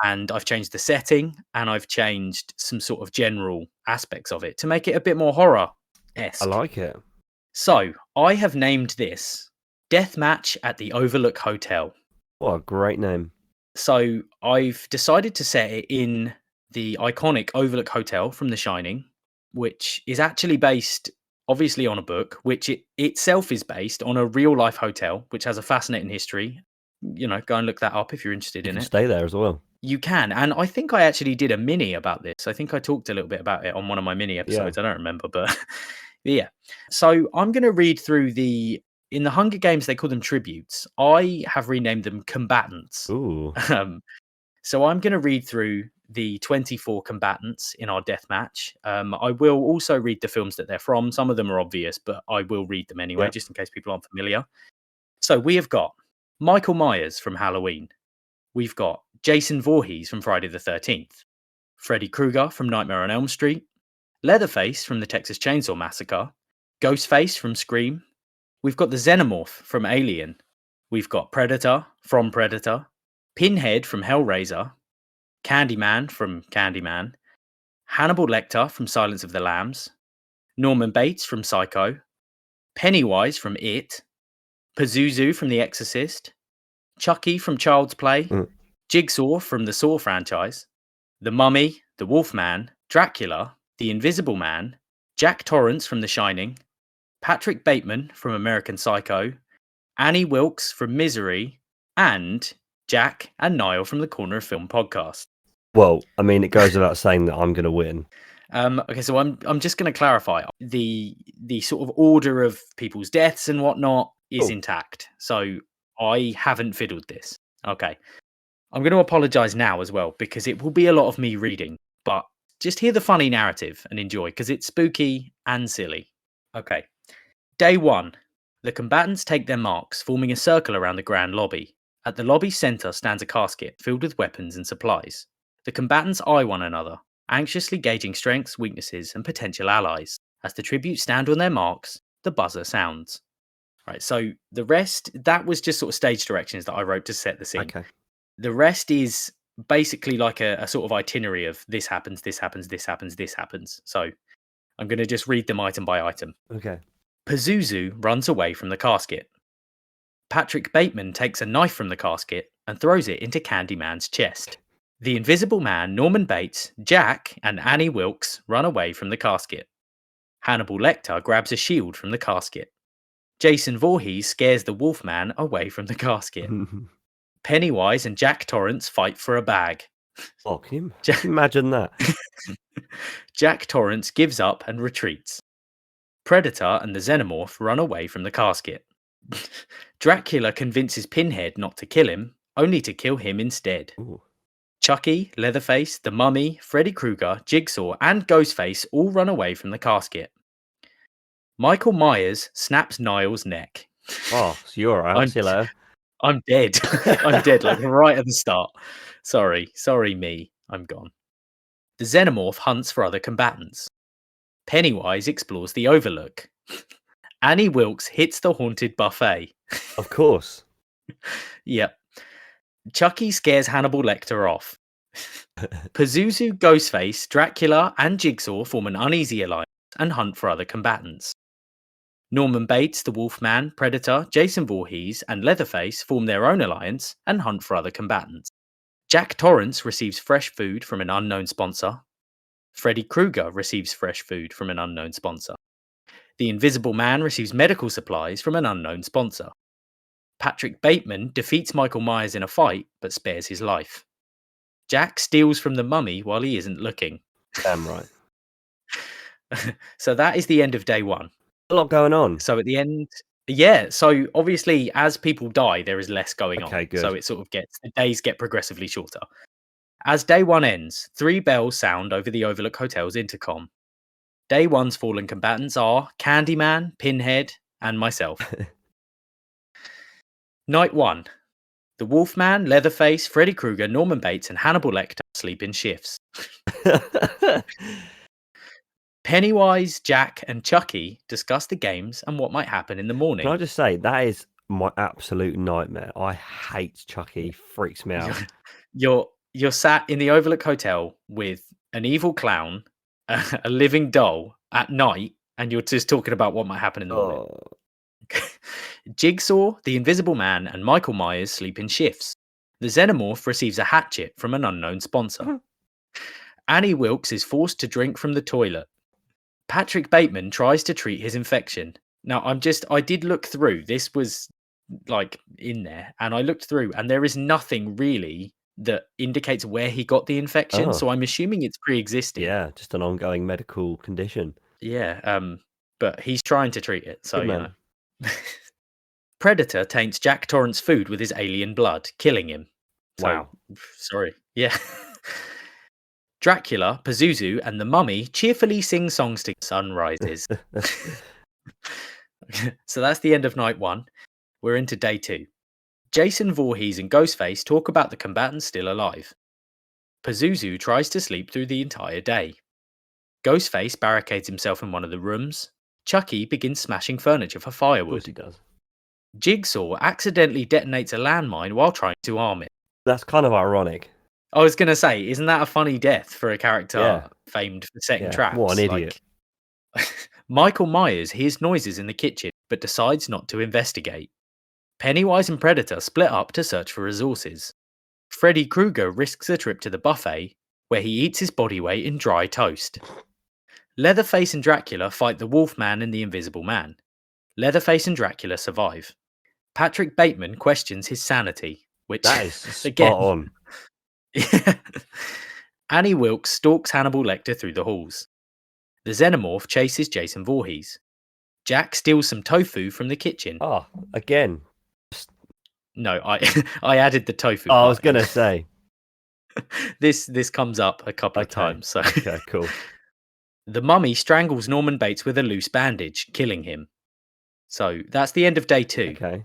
And I've changed the setting and I've changed some sort of general aspects of it to make it a bit more horror-esque. I like it. So I have named this Deathmatch at the Overlook Hotel. What a great name. So I've decided to set it in the iconic Overlook Hotel from The Shining, which is actually based obviously on a book, which it itself is based on a real life hotel, which has a fascinating history. Go and look that up if you're interested in it. Stay there as well. You can. And I think I actually did a mini about this. I think I talked a little bit about it on one of my mini episodes. I don't remember, but yeah. So I'm going to read through in the Hunger Games, they call them tributes. I have renamed them combatants. Ooh. So I'm going to read through the 24 combatants in our death match. I will also read the films that they're from. Some of them are obvious, but I will read them anyway, just in case people aren't familiar. So we have got Michael Myers from Halloween. We've got Jason Voorhees from Friday the 13th. Freddy Krueger from Nightmare on Elm Street. Leatherface from the Texas Chainsaw Massacre. Ghostface from Scream. We've got the Xenomorph from Alien. We've got Predator from Predator. Pinhead from Hellraiser. Candyman from Candyman. Hannibal Lecter from Silence of the Lambs. Norman Bates from Psycho. Pennywise from It. Pazuzu from The Exorcist. Chucky from Child's Play. Jigsaw from the Saw franchise. The Mummy, the Wolfman, Dracula, the Invisible Man, Jack Torrance from The Shining, Patrick Bateman from American Psycho, Annie Wilkes from Misery, and Jack and Niall from the Corner of Film podcast. Well, I mean, it goes without saying that I'm going to win. Okay, so I'm just going to clarify the sort of order of people's deaths and whatnot is Cool. intact. So I haven't fiddled this. Okay, I'm going to apologise now as well because it will be a lot of me reading, but just hear the funny narrative and enjoy because it's spooky and silly. Okay, day 1. The combatants take their marks, forming a circle around the grand lobby. At the lobby's centre stands a casket filled with weapons and supplies. The combatants eye one another, anxiously gauging strengths, weaknesses, and potential allies. As the tributes stand on their marks, the buzzer sounds. Right, so the rest, that was just sort of stage directions that I wrote to set the scene. Okay. The rest is basically like a sort of itinerary of this happens, this happens, this happens, this happens. So I'm going to just read them item by item. Okay. Pazuzu runs away from the casket. Patrick Bateman takes a knife from the casket and throws it into Candyman's chest. The Invisible Man, Norman Bates, Jack, and Annie Wilkes run away from the casket. Hannibal Lecter grabs a shield from the casket. Jason Voorhees scares the Wolfman away from the casket. Pennywise and Jack Torrance fight for a bag. Oh, can you imagine that? Jack Torrance gives up and retreats. Predator and the Xenomorph run away from the casket. Dracula convinces Pinhead not to kill him, only to kill him instead. Ooh. Chucky, Leatherface, the Mummy, Freddy Krueger, Jigsaw, and Ghostface all run away from the casket. Michael Myers snaps Niall's neck. Oh, so you're all right. See you later. I'm dead. I'm dead, like right at the start. Sorry me. I'm gone. The Xenomorph hunts for other combatants. Pennywise explores the Overlook. Annie Wilkes hits the haunted buffet. Of course. Yep. Chucky scares Hannibal Lecter off. Pazuzu, Ghostface, Dracula, and Jigsaw form an uneasy alliance and hunt for other combatants. Norman Bates, the Wolfman, Predator, Jason Voorhees, and Leatherface form their own alliance and hunt for other combatants. Jack Torrance receives fresh food from an unknown sponsor. Freddy Krueger receives fresh food from an unknown sponsor. The Invisible Man receives medical supplies from an unknown sponsor. Patrick Bateman defeats Michael Myers in a fight, but spares his life. Jack steals from the Mummy while he isn't looking. Damn right. So that is the end of day 1. A lot going on. So at the end, yeah. So obviously, as people die, there is less going on. Okay, good. So it sort of the days get progressively shorter. As day 1 ends, 3 bells sound over the Overlook Hotel's intercom. Day 1's fallen combatants are Candyman, Pinhead, and myself. Night 1. The Wolfman, Leatherface, Freddy Krueger, Norman Bates, and Hannibal Lecter sleep in shifts. Pennywise, Jack, and Chucky discuss the games and what might happen in the morning. Can I just say, that is my absolute nightmare. I hate Chucky. Freaks me out. You're sat in the Overlook Hotel with an evil clown, a living doll at night, and you're just talking about what might happen in the morning. Jigsaw, the Invisible Man, and Michael Myers sleep in shifts. The Xenomorph receives a hatchet from an unknown sponsor. Annie Wilkes is forced to drink from the toilet. Patrick Bateman tries to treat his infection. Now, I did look through. This was like in there, and I looked through, and there is nothing really that indicates where he got the infection. So I'm assuming it's pre-existing. Yeah, just an ongoing medical condition. Yeah, but he's trying to treat it. So, Good you man. know. Predator taints Jack Torrance's food with his alien blood, killing him. Wow. Sorry. Yeah. Dracula, Pazuzu, and the Mummy cheerfully sing songs to sunrises. So that's the end of night 1. We're into day 2. Jason Voorhees and Ghostface talk about the combatants still alive. Pazuzu tries to sleep through the entire day. Ghostface barricades himself in one of the rooms. Chucky begins smashing furniture for Of course firewood. he does. Jigsaw accidentally detonates a landmine while trying to arm it. That's kind of ironic. I was going to say, isn't that a funny death for a character famed for setting traps? What an idiot. Michael Myers hears noises in the kitchen, but decides not to investigate. Pennywise and Predator split up to search for resources. Freddy Krueger risks a trip to the buffet, where he eats his body weight in dry toast. Leatherface and Dracula fight the Wolfman and the Invisible Man. Leatherface and Dracula survive. Patrick Bateman questions his sanity, which That is again, spot on. Annie Wilkes stalks Hannibal Lecter through the halls. The Xenomorph chases Jason Voorhees. Jack steals some tofu from the kitchen. Again. No, I added the tofu I part was going to say. This comes up a couple of times. So. Okay, cool. The mummy strangles Norman Bates with a loose bandage, killing him. So that's the end of day 2. Okay.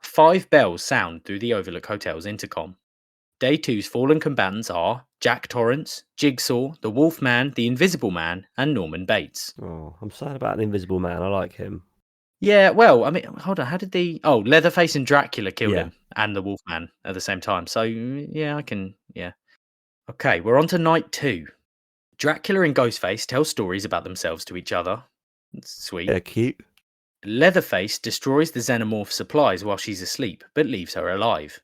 5 bells sound through the Overlook Hotel's intercom. Day 2's fallen combatants are Jack Torrance, Jigsaw, the Wolfman, the Invisible Man, and Norman Bates. Oh, I'm sad about the Invisible Man. I like him. Yeah, well, I mean, hold on. How did Leatherface and Dracula killed him, and the Wolfman at the same time. So yeah, yeah. Okay, we're on to night 2. Dracula and Ghostface tell stories about themselves to each other. Sweet. Yeah, cute. Leatherface destroys the Xenomorph's supplies while she's asleep, but leaves her alive.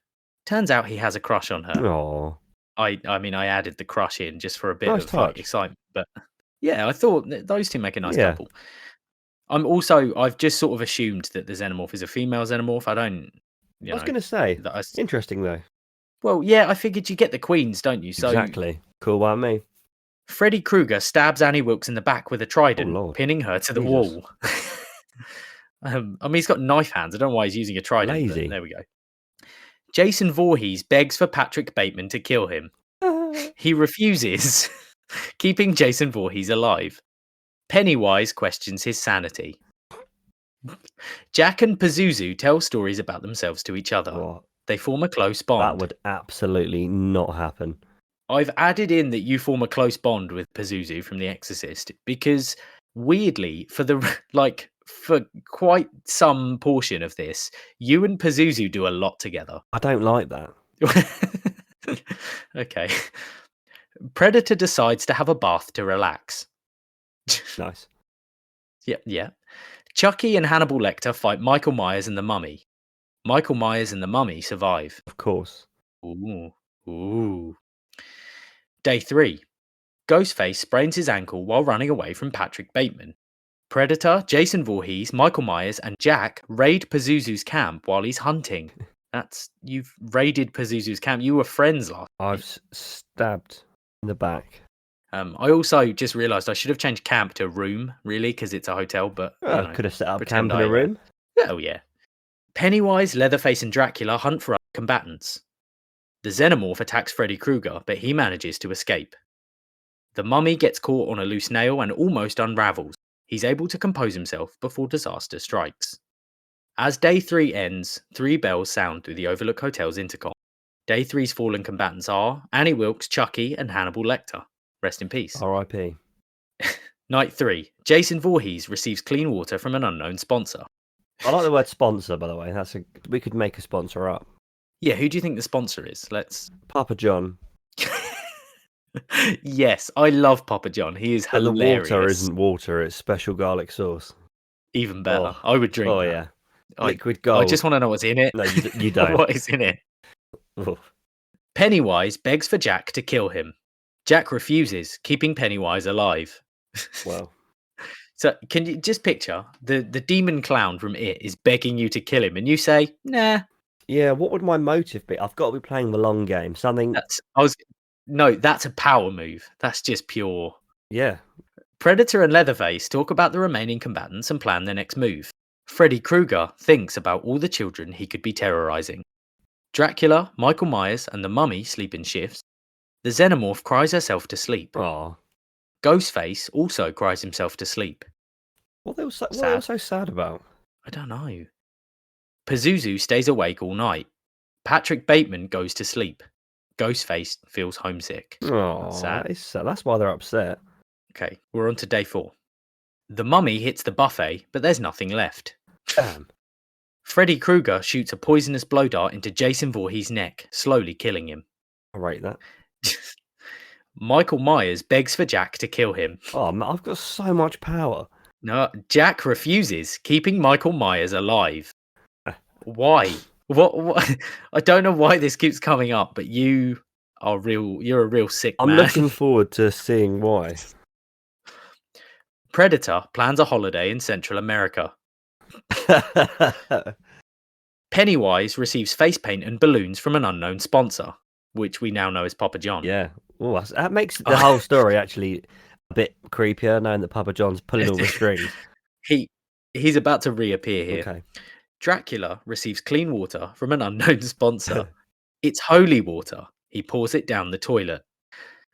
Turns out he has a crush on her. Oh. I mean, I added the crush in just for a bit Nice of touch. excitement, but yeah, I thought those two make a nice couple. I've just sort of assumed that the Xenomorph is a female Xenomorph. I was going to say, interesting though. Well, yeah, I figured you get the queens, don't you? So exactly. Cool by me. Freddy Krueger stabs Annie Wilkes in the back with a trident, pinning her to the wall. I mean, he's got knife hands. I don't know why he's using a trident. Lazy. But there we go. Jason Voorhees begs for Patrick Bateman to kill him. He refuses, keeping Jason Voorhees alive. Pennywise questions his sanity. Jack and Pazuzu tell stories about themselves to each other. Oh, they form a close bond. That would absolutely not happen. I've added in that you form a close bond with Pazuzu from The Exorcist because, weirdly, for quite some portion of this, you and Pazuzu do a lot together. I don't like that. Okay. Predator decides to have a bath to relax. Nice. Yeah. Chucky and Hannibal Lecter fight Michael Myers and the Mummy. Michael Myers and the Mummy survive. Of course. Ooh. Day 3. Ghostface sprains his ankle while running away from Patrick Bateman. Predator, Jason Voorhees, Michael Myers, and Jack raid Pazuzu's camp while he's hunting. You've raided Pazuzu's camp. You were friends last night. I've stabbed in the back. I also just realised I should have changed camp to room, really, because it's a hotel, but could have set up camp in a room. Oh, yeah. Pennywise, Leatherface, and Dracula hunt for other combatants. The Xenomorph attacks Freddy Krueger, but he manages to escape. The Mummy gets caught on a loose nail and almost unravels. He's able to compose himself before disaster strikes. As Day 3 ends, 3 bells sound through the Overlook Hotel's intercom. Day 3's fallen combatants are Annie Wilkes, Chucky, and Hannibal Lecter. Rest in peace. R.I.P. Night 3. Jason Voorhees receives clean water from an unknown sponsor. I like the word sponsor, by the way. We could make a sponsor up. Yeah, who do you think the sponsor is? Papa John. Yes, I love Papa John. He is hilarious. The water isn't water, it's special garlic sauce. Even better. I would drink that. Oh, yeah. Liquid gold. I just want to know what's in it. No, you don't. What is in it? Pennywise begs for Jack to kill him. Jack refuses, keeping Pennywise alive. Wow. So can you just picture the demon clown from It is begging you to kill him and you say, nah. Yeah, what would my motive be? I've got to be playing the long game. Something... No, that's a power move. That's just pure. Yeah. Predator and Leatherface talk about the remaining combatants and plan their next move. Freddy Krueger thinks about all the children he could be terrorizing. Dracula, Michael Myers, and the Mummy sleep in shifts. The Xenomorph cries herself to sleep. Aww. Ghostface also cries himself to sleep. What are they so sad about? I don't know. Pazuzu stays awake all night. Patrick Bateman goes to sleep. Ghostface feels homesick. Oh, that's why they're upset. Okay, we're on to day 4. The Mummy hits the buffet, but there's nothing left. Damn. Freddy Krueger shoots a poisonous blow dart into Jason Voorhees' neck, slowly killing him. I rate that. Michael Myers begs for Jack to kill him. Oh, man, I've got so much power. No, Jack refuses, keeping Michael Myers alive. Why? What? I don't know why this keeps coming up, but you're a real sick man. I'm looking forward to seeing why. Predator plans a holiday in Central America. Pennywise receives face paint and balloons from an unknown sponsor. which we now know as Papa John. Yeah. Oh, that makes the whole story actually a bit creepier, knowing that Papa John's pulling all the strings. He's about to reappear here. Okay. Dracula receives clean water from an unknown sponsor. It's holy water. He pours it down the toilet.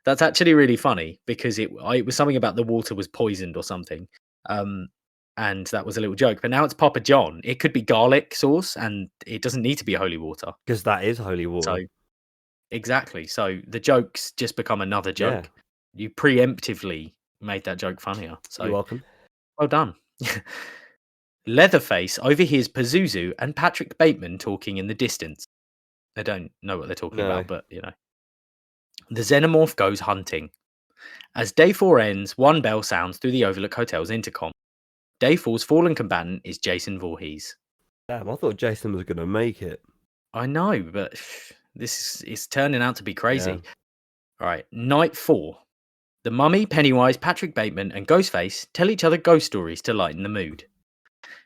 That's actually really funny because it was something about the water was poisoned or something. And that was a little joke. But now it's Papa John. It could be garlic sauce and it doesn't need to be holy water. Because that is holy water. So, exactly. So the jokes just become another joke. Yeah. You preemptively made that joke funnier. So You're welcome. well done. Leatherface overhears Pazuzu and Patrick Bateman talking in the distance. They don't know what they're talking about, but you know. The xenomorph goes hunting. As day 4 ends, one bell sounds through the Overlook Hotel's intercom. Day 4's fallen combatant is Jason Voorhees. Damn, I thought Jason was going to make it. I know, but this is turning out to be crazy. Yeah. All right, night 4. The Mummy, Pennywise, Patrick Bateman, and Ghostface tell each other ghost stories to lighten the mood.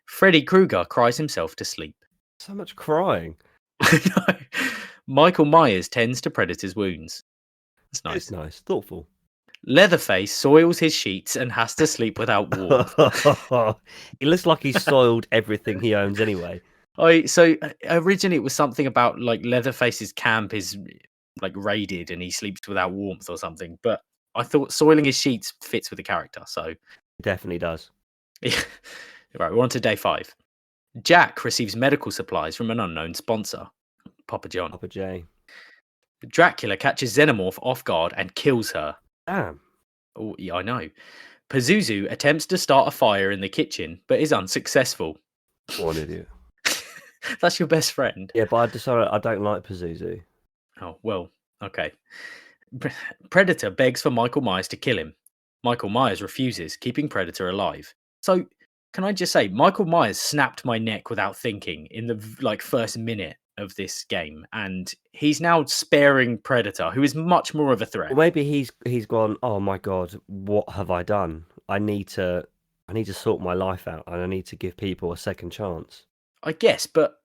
Freddy Krueger cries himself to sleep. So much crying. No. Michael Myers tends to Predator's wounds. That's nice. It's nice. Thoughtful. Leatherface soils his sheets and has to sleep without warmth. He looks like he's soiled everything he owns anyway. So originally it was something about like Leatherface's camp is like raided and he sleeps without warmth or something. But I thought soiling his sheets fits with the character. So It definitely does. Right, we're on to day 5. Jack receives medical supplies from an unknown sponsor, Papa John. Papa J. Dracula catches Xenomorph off guard and kills her. Damn. Oh, yeah, I know. Pazuzu attempts to start a fire in the kitchen, but is unsuccessful. What an idiot. That's your best friend. Yeah, but I decided I don't like Pazuzu. Oh, well, okay. Predator begs for Michael Myers to kill him. Michael Myers refuses, keeping Predator alive. So, can I just say, Michael Myers snapped my neck without thinking in the first minute of this game, and he's now sparing Predator, who is much more of a threat. Well, maybe he's gone, oh my god, what have I done? I need to sort my life out, and I need to give people a second chance. I guess, but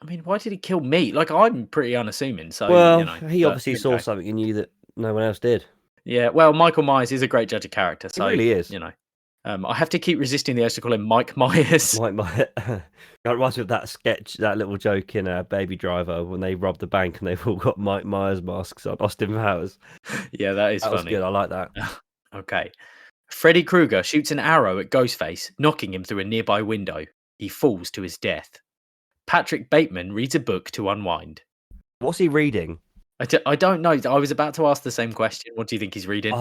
I mean, why did he kill me? Like, I'm pretty unassuming, so well, you know. He obviously saw something in you that no one else did. Yeah, well, Michael Myers is a great judge of character, so He really is. you know. I have to keep resisting the urge to call him Mike Myers. Mike Myers. That reminds me of that sketch, that little joke in Baby Driver when they robbed the bank and they've all got Mike Myers masks on. Austin Powers. Yeah, that is funny. That was good. I like that. Okay. Freddy Krueger shoots an arrow at Ghostface, knocking him through a nearby window. He falls to his death. Patrick Bateman reads a book to unwind. What's he reading? I don't know. I was about to ask the same question. What do you think he's reading?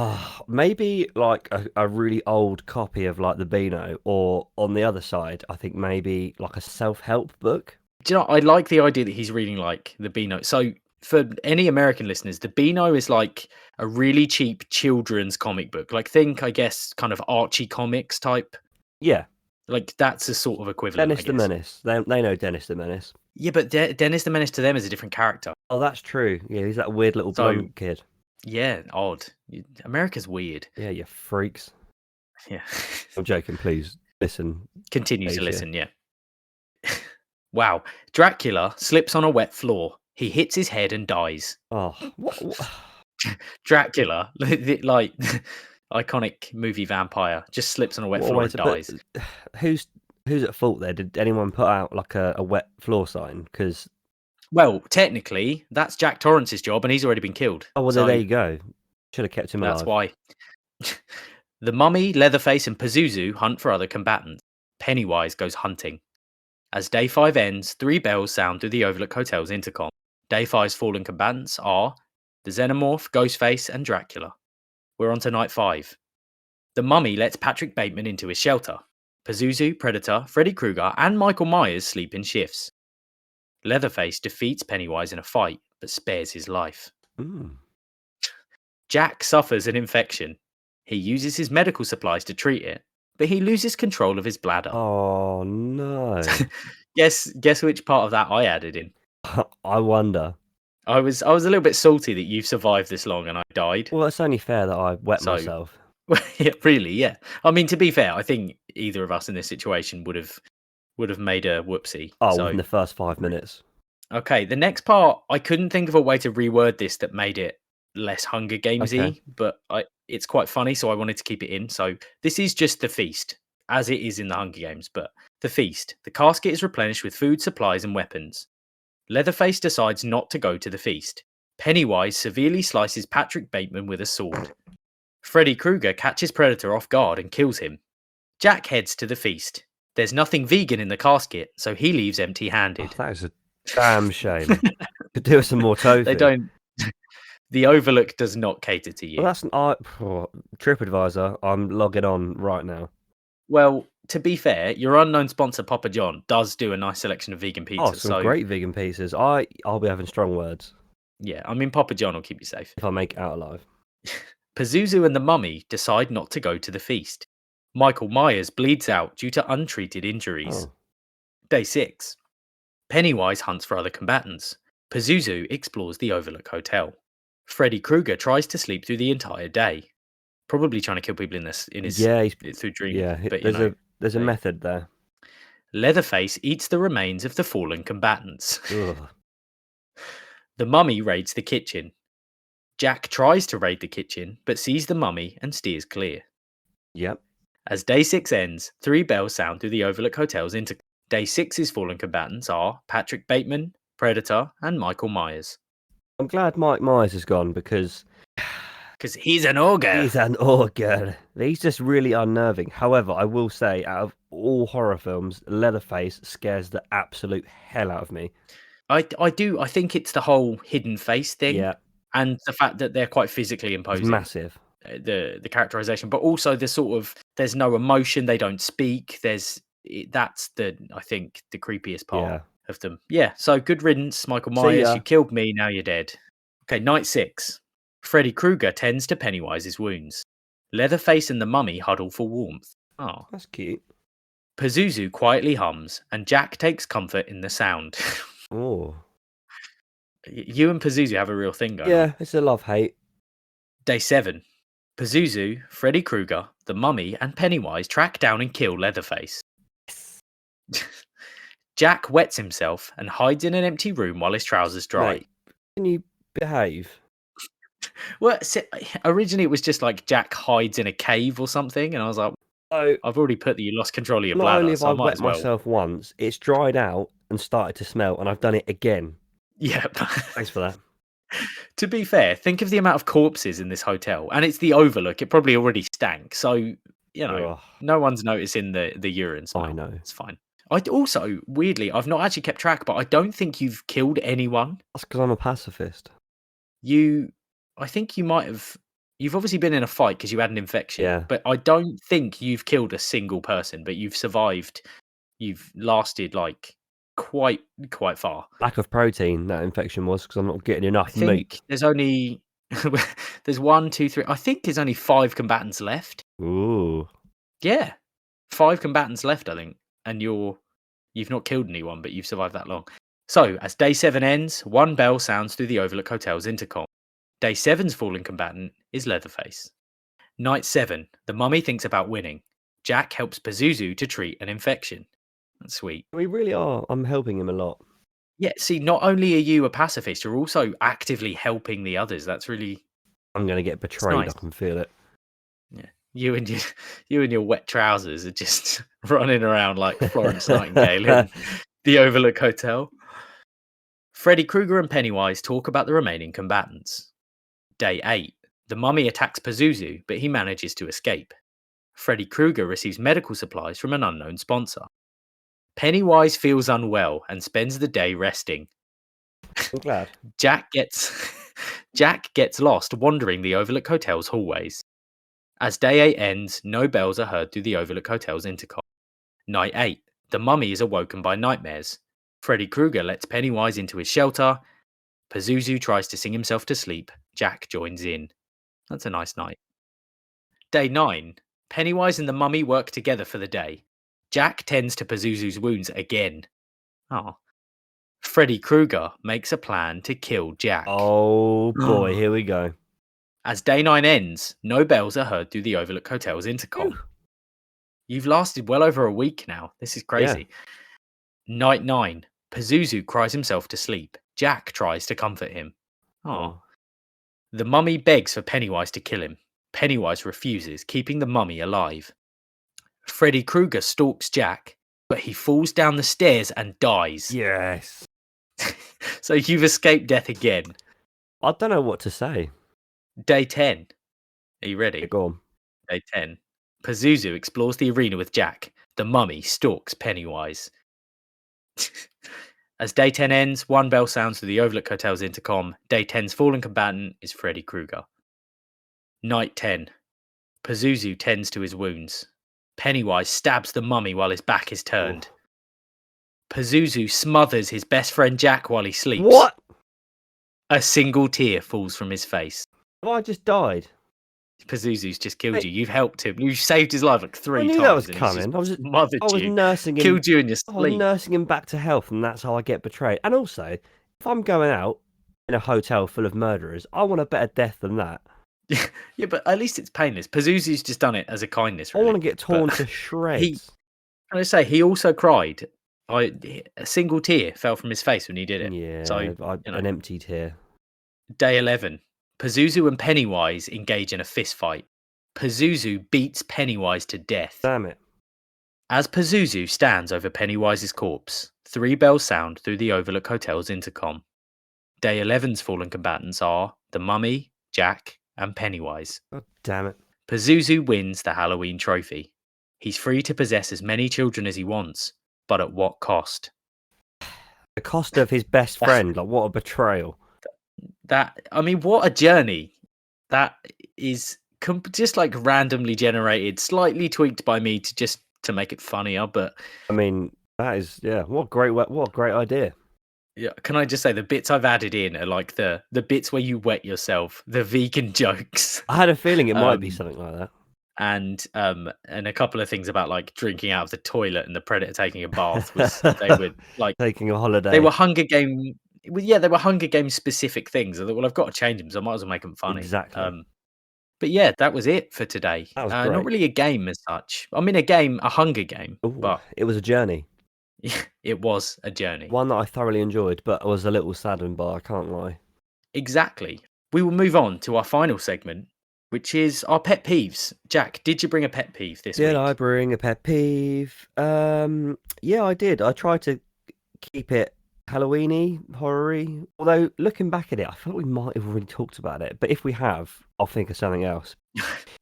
Maybe like a really old copy of like the Beano, or on the other side, I think maybe like a self-help book. Do you know, I like the idea that he's reading like the Beano. So for any American listeners, the Beano is like a really cheap children's comic book. Like think, I guess, kind of Archie comics type. Yeah. Like that's a sort of equivalent. Dennis the Menace. They know Dennis the Menace. Yeah, but Dennis the Menace to them is a different character. Oh, that's true. Yeah, he's that weird little blonde kid. Yeah, odd. America's weird. Yeah, you freaks. Yeah. I'm joking, please. Listen. Continue to listen, yeah. Wow. Dracula slips on a wet floor. He hits his head and dies. Oh, what? Dracula, like iconic movie vampire, just slips on a wet floor and dies. Who's at fault there? Did anyone put out like a wet floor sign? Because well, technically, that's Jack Torrance's job, and he's already been killed. Oh well, so there you go. Should have kept him alive. That's why. The Mummy, Leatherface, and Pazuzu hunt for other combatants. Pennywise goes hunting. As day 5 ends, 3 bells sound through the Overlook Hotel's intercom. Day 5's fallen combatants are the Xenomorph, Ghostface, and Dracula. We're on to night 5. The Mummy lets Patrick Bateman into his shelter. Pazuzu, Predator, Freddy Krueger, and Michael Myers sleep in shifts. Leatherface defeats Pennywise in a fight, but spares his life. Jack suffers an infection. He uses his medical supplies to treat it, but he loses control of his bladder. Oh no! Guess which part of that I added in. I wonder. I was a little bit salty that you've survived this long and I died. Well, it's only fair that I wet myself. Yeah, really, yeah. I mean, to be fair, I think either of us in this situation would have made a whoopsie. Oh, in the first 5 minutes. Okay, the next part, I couldn't think of a way to reword this that made it less Hunger Games-y, Okay. but it's quite funny, so I wanted to keep it in. So this is just the feast, as it is in the Hunger Games, but the feast. The casket is replenished with food, supplies, and weapons. Leatherface decides not to go to the feast. Pennywise severely slices Patrick Bateman with a sword. Freddy Krueger catches Predator off guard and kills him. Jack heads to the feast. There's nothing vegan in the casket, so he leaves Oh, empty-handed. that is a damn shame. Could do with some more tofu. They don't. The Overlook does not cater to you. Well, that's TripAdvisor. I'm logging on right now. Well, to be fair, your unknown sponsor Papa John does do a nice selection of vegan pizzas. Oh, some great vegan pizzas. I'll be having strong words. Yeah, I mean Papa John will keep you safe. If I make it out alive. Pazuzu and the Mummy decide not to go to the feast. Michael Myers bleeds out due to untreated injuries. Oh. Day 6. Pennywise hunts for other combatants. Pazuzu explores the Overlook Hotel. Freddy Krueger tries to sleep through the entire day. Probably trying to kill people in his through dreams. Yeah, but, there's a method there. Leatherface eats the remains of the fallen combatants. Ugh. The Mummy raids the kitchen. Jack tries to raid the kitchen, but sees the Mummy and steers clear. Yep. As day 6 ends, 3 bells sound through the Overlook Hotel's intercom. Day 6's fallen combatants are Patrick Bateman, Predator, and Michael Myers. I'm glad Mike Myers is gone because he's an ogre. He's an ogre. He's just really unnerving. However, I will say, out of all horror films, Leatherface scares the absolute hell out of me. I think it's the whole hidden face thing. Yeah. And the fact that they're quite physically imposing. It's massive. The characterization, but also the sort of there's no emotion, they don't speak. That's I think the creepiest part of them. Yeah, so good riddance, Michael Myers. You killed me, now you're dead. Okay, night 6. Freddy Krueger tends to Pennywise's wounds. Leatherface and the Mummy huddle for warmth. Oh, that's cute. Pazuzu quietly hums, and Jack takes comfort in the sound. Oh. You and Pazuzu have a real thing going on. Yeah, it's a love-hate. Day 7. Pazuzu, Freddy Krueger, the Mummy, and Pennywise track down and kill Leatherface. Jack wets himself and hides in an empty room while his trousers dry. Mate, can you behave? Well, originally it was just like Jack hides in a cave or something, and I was like, I've already put that you lost control of your bladder. Not only have so I wet myself once, it's dried out and started to smell, and I've done it again. Yeah. Thanks for that. To be fair, think of the amount of corpses in this hotel, and it's the Overlook. It probably already stank, so no one's noticing the urine smell. I know. It's fine. I also, weirdly, I've not actually kept track, but I don't think you've killed anyone. That's because I'm a pacifist. I think you might have. You've obviously been in a fight because you had an infection. Yeah. But I don't think you've killed a single person, but you've survived. You've lasted like quite far. Lack of protein, that infection was, because I'm not getting enough meat. There's only there's 1, 2, 3. I think there's only 5 combatants left. Ooh. Yeah. 5 combatants left, I think. And you've not killed anyone, but you've survived that long. So, as day 7 ends, 1 bell sounds through the Overlook Hotel's intercom. Day 7's fallen combatant is Leatherface. Night 7, the Mummy thinks about winning. Jack helps Pazuzu to treat an infection. That's sweet. We really are. I'm helping him a lot. Yeah, see, not only are you a pacifist, you're also actively helping the others. That's really... I'm going to get betrayed, nice. I can feel it. Yeah, you and your wet trousers are just running around like Florence Nightingale in the Overlook Hotel. Freddy Krueger and Pennywise talk about the remaining combatants. Day 8. The Mummy attacks Pazuzu, but he manages to escape. Freddy Krueger receives medical supplies from an unknown sponsor. Pennywise feels unwell and spends the day resting. I'm glad. Jack gets lost wandering the Overlook Hotel's hallways. As day 8 ends, no bells are heard through the Overlook Hotel's intercom. Night 8. The Mummy is awoken by nightmares. Freddy Krueger lets Pennywise into his shelter. Pazuzu tries to sing himself to sleep. Jack joins in. That's a nice night. Day 9. Pennywise and the Mummy work together for the day. Jack tends to Pazuzu's wounds again. Oh. Freddy Krueger makes a plan to kill Jack. Oh boy, here we go. As day 9 ends, no bells are heard through the Overlook Hotel's intercom. Ooh. You've lasted well over a week now. This is crazy. Yeah. Night 9. Pazuzu cries himself to sleep. Jack tries to comfort him. Oh. Oh. The mummy begs for Pennywise to kill him. Pennywise refuses, keeping the mummy alive. Freddy Krueger stalks Jack, but he falls down the stairs and dies. Yes. So you've escaped death again. I don't know what to say. Day 10. Are you ready? Go on. Day 10. Pazuzu explores the arena with Jack. The mummy stalks Pennywise. As day 10 ends, one bell sounds through the Overlook Hotel's intercom. Day 10's fallen combatant is Freddy Krueger. Night 10. Pazuzu tends to his wounds. Pennywise stabs the mummy while his back is turned. Oh. Pazuzu smothers his best friend Jack while he sleeps. What? A single tear falls from his face. Have I just died? Pazuzu's just killed Mate. you. You've helped him. You've saved his life like 3 I times. knew that was and he's coming. just smothered I was you. nursing him. Killed you in your I was sleep. nursing him back to health, and that's how I get betrayed. And also, if I'm going out in a hotel full of murderers, I want a better death than that. Yeah, but at least it's painless. Pazuzu's just done it as a kindness. Really. I want to get torn to shreds. Can I say he also cried? A single tear fell from his face when he did it. Yeah, So an empty tear. Day 11. Pazuzu and Pennywise engage in a fist fight. Pazuzu beats Pennywise to death. Damn it. As Pazuzu stands over Pennywise's corpse, 3 bells sound through the Overlook Hotel's intercom. Day 11's fallen combatants are the Mummy, Jack, and Pennywise. God damn it. Pazuzu wins the Halloween trophy. He's free to possess as many children as he wants, but at what cost? The cost of his best friend. Like, what a betrayal. What a journey. That is just like randomly generated, slightly tweaked by me to make it funnier. But I mean, that is, yeah, what a great idea. Yeah, can I just say the bits I've added in are like the bits where you wet yourself, the vegan jokes. I had a feeling it might be something like that. And a couple of things about like drinking out of the toilet and the predator taking a bath was they were like taking a holiday. They were Hunger Game. Yeah, they were Hunger Game specific things. I thought, well, I've got to change them, so I might as well make them funny. Exactly. But yeah, that was it for today. That was not great. really a game as such. I mean, a Hunger Game, Ooh, but it was a journey. it was a journey. One that I thoroughly enjoyed, but I was a little saddened by, I can't lie. Exactly. We will move on to our final segment, which is our pet peeves. Jack, did you bring a pet peeve this week? Did I bring a pet peeve? Yeah, I did. I tried to keep it Halloween-y, horror-y. Although, looking back at it, I felt we might have already talked about it. But if we have, I'll think of something else.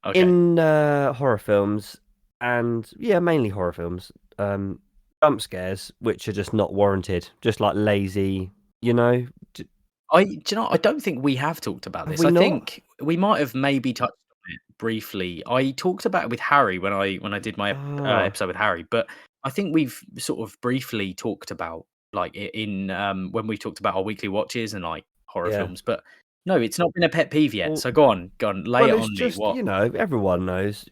Okay. In horror films, and yeah, mainly horror films, jump scares, which are just not warranted, just like lazy, you know. I don't think we have talked about Have this. we I not? think we might have maybe touched on it briefly. I talked about it with Harry when I did my episode with Harry, but I think we've sort of briefly talked about like in when we talked about our weekly watches and like horror films. But no, it's not been a pet peeve yet. Well, so go on, lay it it's on just, me. What? you know, everyone knows.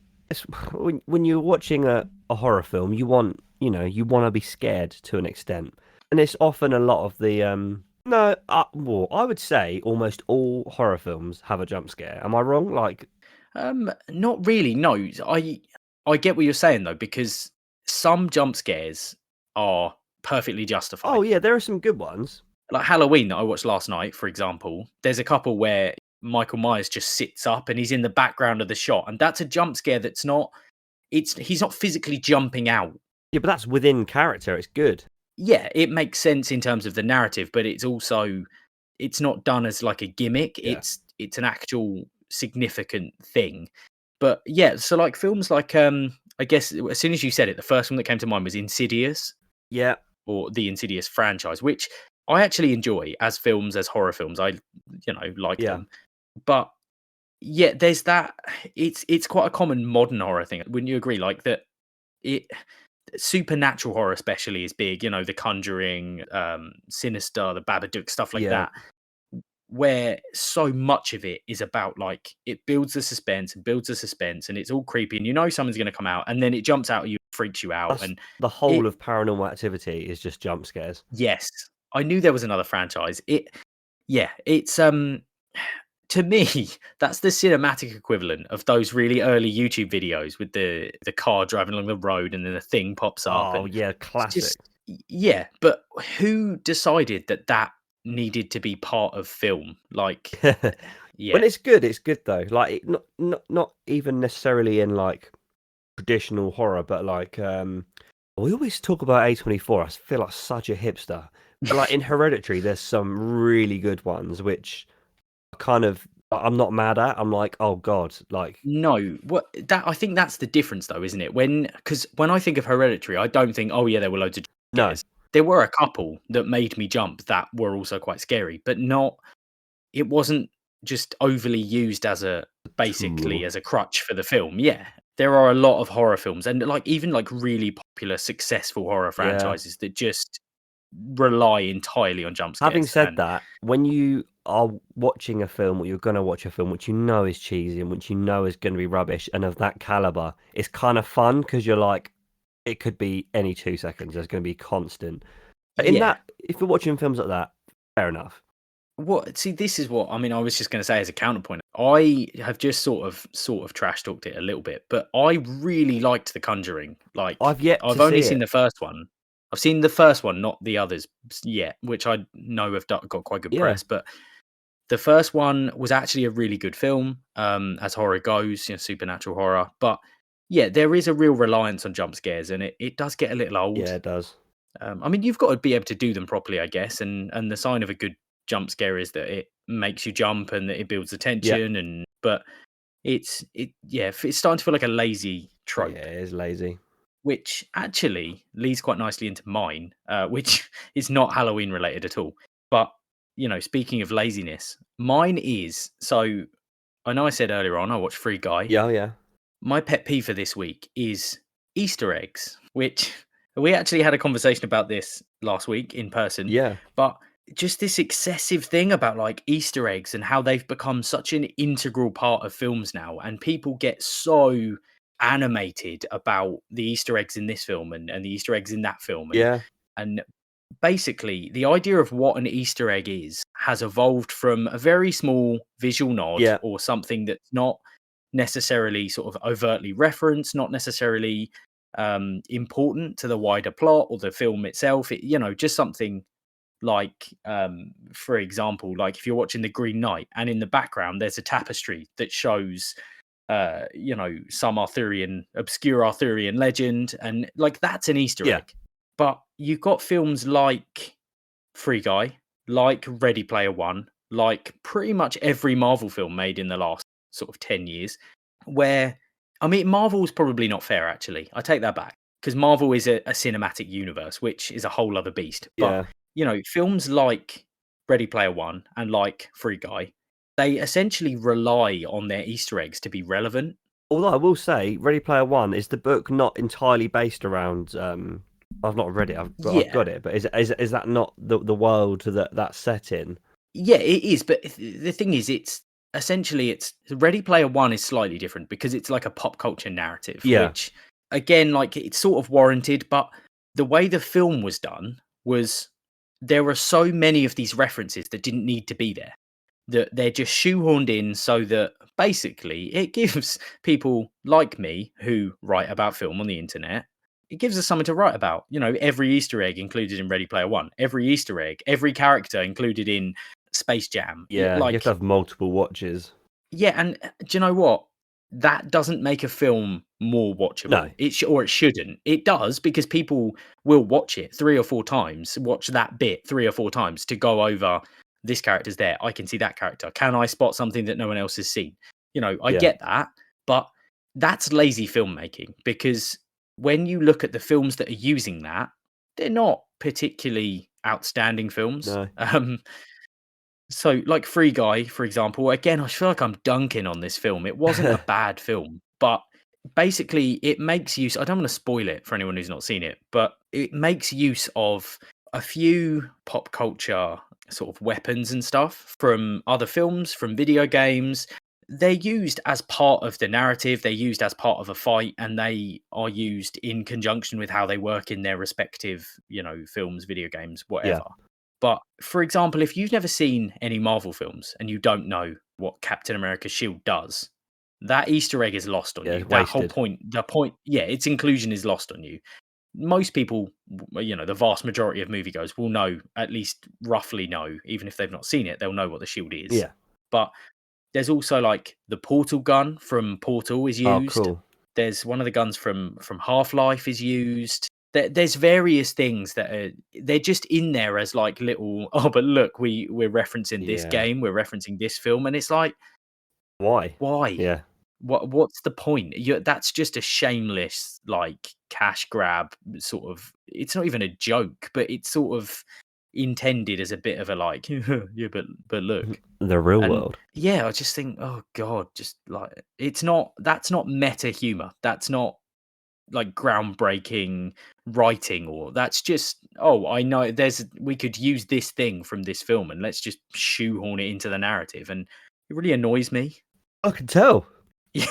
When you're watching a horror film, you want to be scared to an extent, and it's often a lot of the well, I would say almost all horror films have a jump scare. Am I wrong? Like, not really. No, I get what you're saying though, because some jump scares are perfectly justified. oh yeah, there are some good ones. Like Halloween that I watched last night, for example. There's a couple where Michael Myers just sits up and he's in the background of the shot, and that's a jump scare that's not. He's not physically jumping out. Yeah, but that's within character. It's good. Yeah, it makes sense in terms of the narrative, but it's not done as like a gimmick. Yeah. It's an actual significant thing. But yeah, so like films like I guess as soon as you said it, the first one that came to mind was Insidious. Yeah. Or the Insidious franchise, which I actually enjoy as films, as horror films. I like them. But yeah, there's that. It's quite a common modern horror thing. Wouldn't you agree? Like that, supernatural horror especially is big. You know, The Conjuring, Sinister, The Babadook, stuff like that. Where so much of it is about like it builds the suspense and it's all creepy and you know someone's going to come out and then it jumps out at you, freaks you out. And the whole of Paranormal Activity is just jump scares. Yes, I knew there was another franchise. It's to me that's the cinematic equivalent of those really early YouTube videos with the car driving along the road and then the thing pops up. Oh yeah, classic. Yeah, but who decided that that needed to be part of film? Like, yeah, When it's good though. Like not even necessarily in like traditional horror, but like we always talk about A24. I feel like such a hipster. But like in Hereditary, there's some really good ones which kind of I'm not mad at. I'm like, oh god, like no, what that I think that's the difference though, isn't it? Because when I think of Hereditary, I don't think, oh yeah, there were loads of jump no, scares. There were a couple that made me jump that were also quite scary, but not. It wasn't just overly used as a basically tool. as a crutch for the film. Yeah, there are a lot of horror films, and like even like really popular, successful horror Yeah. franchises that just rely entirely on jump Having scares. said And that, when you are watching a film or you're going to watch a film which you know is cheesy and which you know is going to be rubbish and of that caliber, it's kind of fun because you're like, it could be any 2 seconds. There's going to be constant. But in yeah, that, if you're watching films like that, fair enough. what see this is what I mean. I was just going to say as a counterpoint, I have just sort of trash talked it a little bit, but I really liked The Conjuring. Like I've yet to I've see only seen it. the first one. I've seen the first one, not the others yet, which I know have got quite good Yeah, press. But the first one was actually a really good film, as horror goes, supernatural horror. But yeah, there is a real reliance on jump scares, and it does get a little yeah, old. it does. I mean, you've got to be able to do them properly, I guess, and the sign of a good jump scare is that it makes you jump and that it builds the Yeah, tension. But it's starting to feel like a lazy yeah, trope, it is lazy. which actually leads quite nicely into mine, which is not Halloween related at all. But speaking of laziness, mine is so. I know I said earlier on I watched Free Guy. Yeah, yeah, My pet peeve for this week is Easter eggs, which we actually had a conversation about this last week in person, yeah, but just this excessive thing about like Easter eggs and how they've become such an integral part of films now, and people get so animated about the Easter eggs in this film and the Easter eggs in that film yeah, and basically the idea of what an Easter egg is has evolved from a very small visual nod yeah, or something that's not necessarily sort of overtly referenced, not necessarily important to the wider plot or the film itself. Just something like, for example, like if you're watching The Green Knight and in the background there's a tapestry that shows, some obscure Arthurian legend, and like that's an Easter yeah, egg. But you've got films like Free Guy, like Ready Player One, like pretty much every Marvel film made in the last sort of 10 years, where, I mean, Marvel's probably not fair, actually. I take that back because Marvel is a cinematic universe, which is a whole other beast. But, yeah. films like Ready Player One and like Free Guy, they essentially rely on their Easter eggs to be relevant. Although I will say, Ready Player One is the book not entirely based around. I've not read it, I've Yeah, got it, but is that not the world that's set in? Yeah, it is, but the thing is, it's essentially it's Ready Player One is slightly different because it's like a pop culture narrative, Yeah, which again, like it's sort of warranted, but the way the film was done was there were so many of these references that didn't need to be there. That they're just shoehorned in so that basically it gives people like me who write about film on the internet, it gives us something to write about. Every Easter egg included in Ready Player One, every Easter egg, every character included in Space Jam. yeah. You have to Like, have multiple watches. yeah, and do you know what? That doesn't make a film more No, watchable. Or it shouldn't. It does because people will watch it 3 or 4 times, watch that bit 3 or 4 times to go over this character's there. I can see that character. Can I spot something that no one else has seen? I yeah, get that, but that's lazy filmmaking because when you look at the films that are using that, they're not particularly outstanding films. no, So, like Free Guy, for example, again, I feel like I'm dunking on this film. It wasn't a bad film, but basically, it makes use. I don't want to spoil it for anyone who's not seen it, but it makes use of a few pop culture sort of weapons and stuff from other films, from video games. They're used as part of the narrative, they're used as part of a fight, and they are used in conjunction with how they work in their respective, films, video games, yeah, whatever. But for example, if you've never seen any Marvel films and you don't know what Captain America's shield does, that Easter egg is lost on yeah. you. It's That whole wasted. point, yeah, its inclusion is lost on you. most people, the vast majority of moviegoers will know, at least roughly know, even if they've not seen it, they'll know what the shield is. Yeah. But there's also like the portal gun from Portal is Oh, used. cool. There's one of the guns from Half-Life is used. There's various things that they're just in there as like little. Oh, but look, we're referencing this Yeah. game, we're referencing this film, and it's like, Why? why? Yeah. What's the point? That's just a shameless like cash grab sort of. It's not even a joke, but it's sort of intended as a bit of a like, yeah, but look. The real And world. yeah, I just think, oh god, just like that's not meta humor. That's not like groundbreaking writing, or that's just, oh, I know we could use this thing from this film and let's just shoehorn it into the narrative, and it really annoys me. I can tell. Yeah,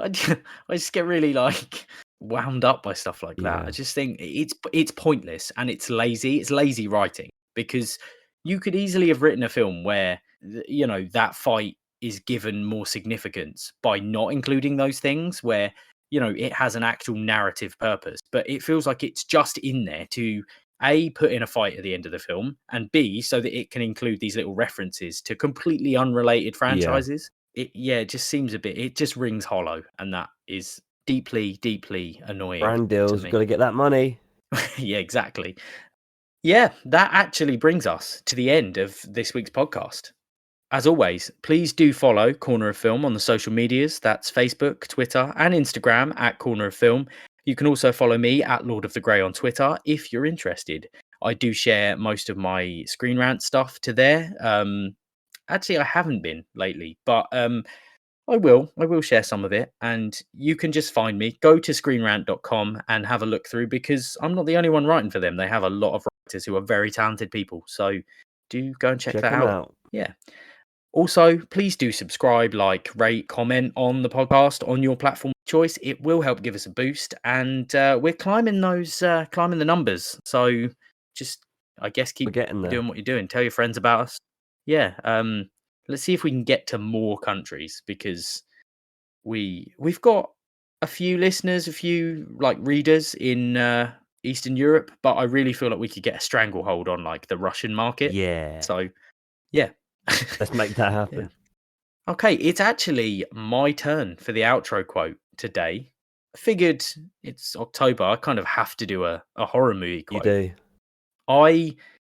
I just get really like wound up by stuff like that. I Yeah. just think it's pointless and it's lazy. It's lazy writing, because you could easily have written a film where that fight is given more significance by not including those things, where it has an actual narrative purpose, but it feels like it's just in there to A, put in a fight at the end of the film, and B, so that it can include these little references to completely unrelated Yeah. franchises. It just seems a bit, it just rings hollow, and that is deeply, deeply annoying Brand to deals, me. got to get that money. Yeah, exactly. Yeah, that actually brings us to the end of this week's podcast. As always, please do follow Corner of Film on the social medias. That's Facebook, Twitter, and Instagram at Corner of Film. You can also follow me at Lord of the Grey on Twitter if you're interested. I do share most of my Screen Rant stuff to there. Actually, I haven't been lately, but I will share some of it, and you can just find me. Go to screenrant.com and have a look through, because I'm not the only one writing for them. They have a lot of writers who are very talented people. So do go and check that them out. Yeah. Also, please do subscribe, like, rate, comment on the podcast on your platform of choice. It will help give us a boost, and we're climbing the numbers. So just, I guess, We're keep getting there. doing what you're doing. Tell your friends about us. Yeah. Let's see if we can get to more countries, because we've got a few listeners, a few like readers in Eastern Europe, but I really feel like we could get a stranglehold on like the Russian market. Yeah. So yeah. Let's make that Yeah. happen. Okay, it's actually my turn for the outro quote today. I figured it's October. I kind of have to do a horror movie You quote. do. I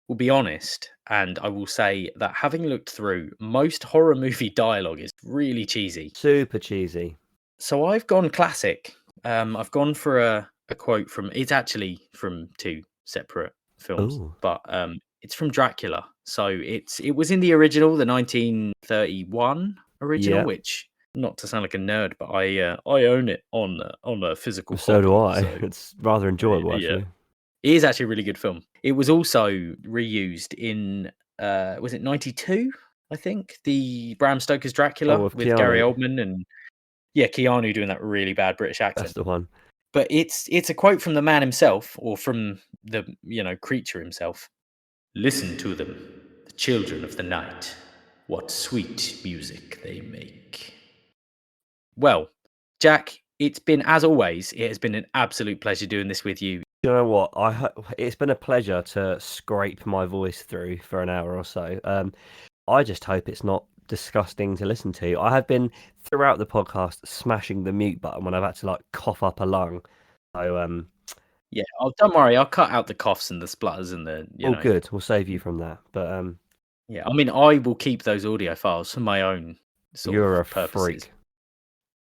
will be honest, and I will say that having looked through, most horror movie dialogue is really cheesy. Super cheesy. So I've gone classic. I've gone for a quote from, it's actually from two separate films, Ooh. but it's from Dracula. So it was in the original, the 1931 original, Yeah. which, not to sound like a nerd, but I own it on a physical So copy. do I. So It's rather enjoyable, yeah, actually. it is actually a really good film. It was also reused in was it 92? I think the Bram Stoker's Dracula with with Gary Keanu. Oldman and Keanu doing that really bad British accent. That's the one. But it's a quote from the man himself, or from the creature himself. Listen to them, the children of the night. What sweet music they make. Well, Jack, it's been, as always, it has been an absolute pleasure doing this with you. You know what? It's been a pleasure to scrape my voice through for an hour or so. I just hope it's not disgusting to listen to. I have been throughout the podcast smashing the mute button when I've had to like cough up a lung. So yeah, don't worry, I'll cut out the coughs and the splutters and the good. We'll save you from that. But yeah, I mean, I will keep those audio files for my own sort you're of a purposes. freak.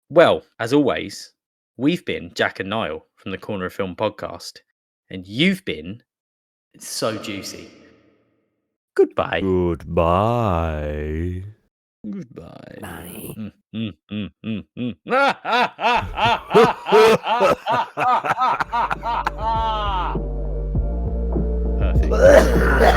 Well, as always, we've been Jack and Niall from the Corner of Film podcast, and you've been So Juicy. Goodbye. Goodbye. Goodbye. Bye. Perfect.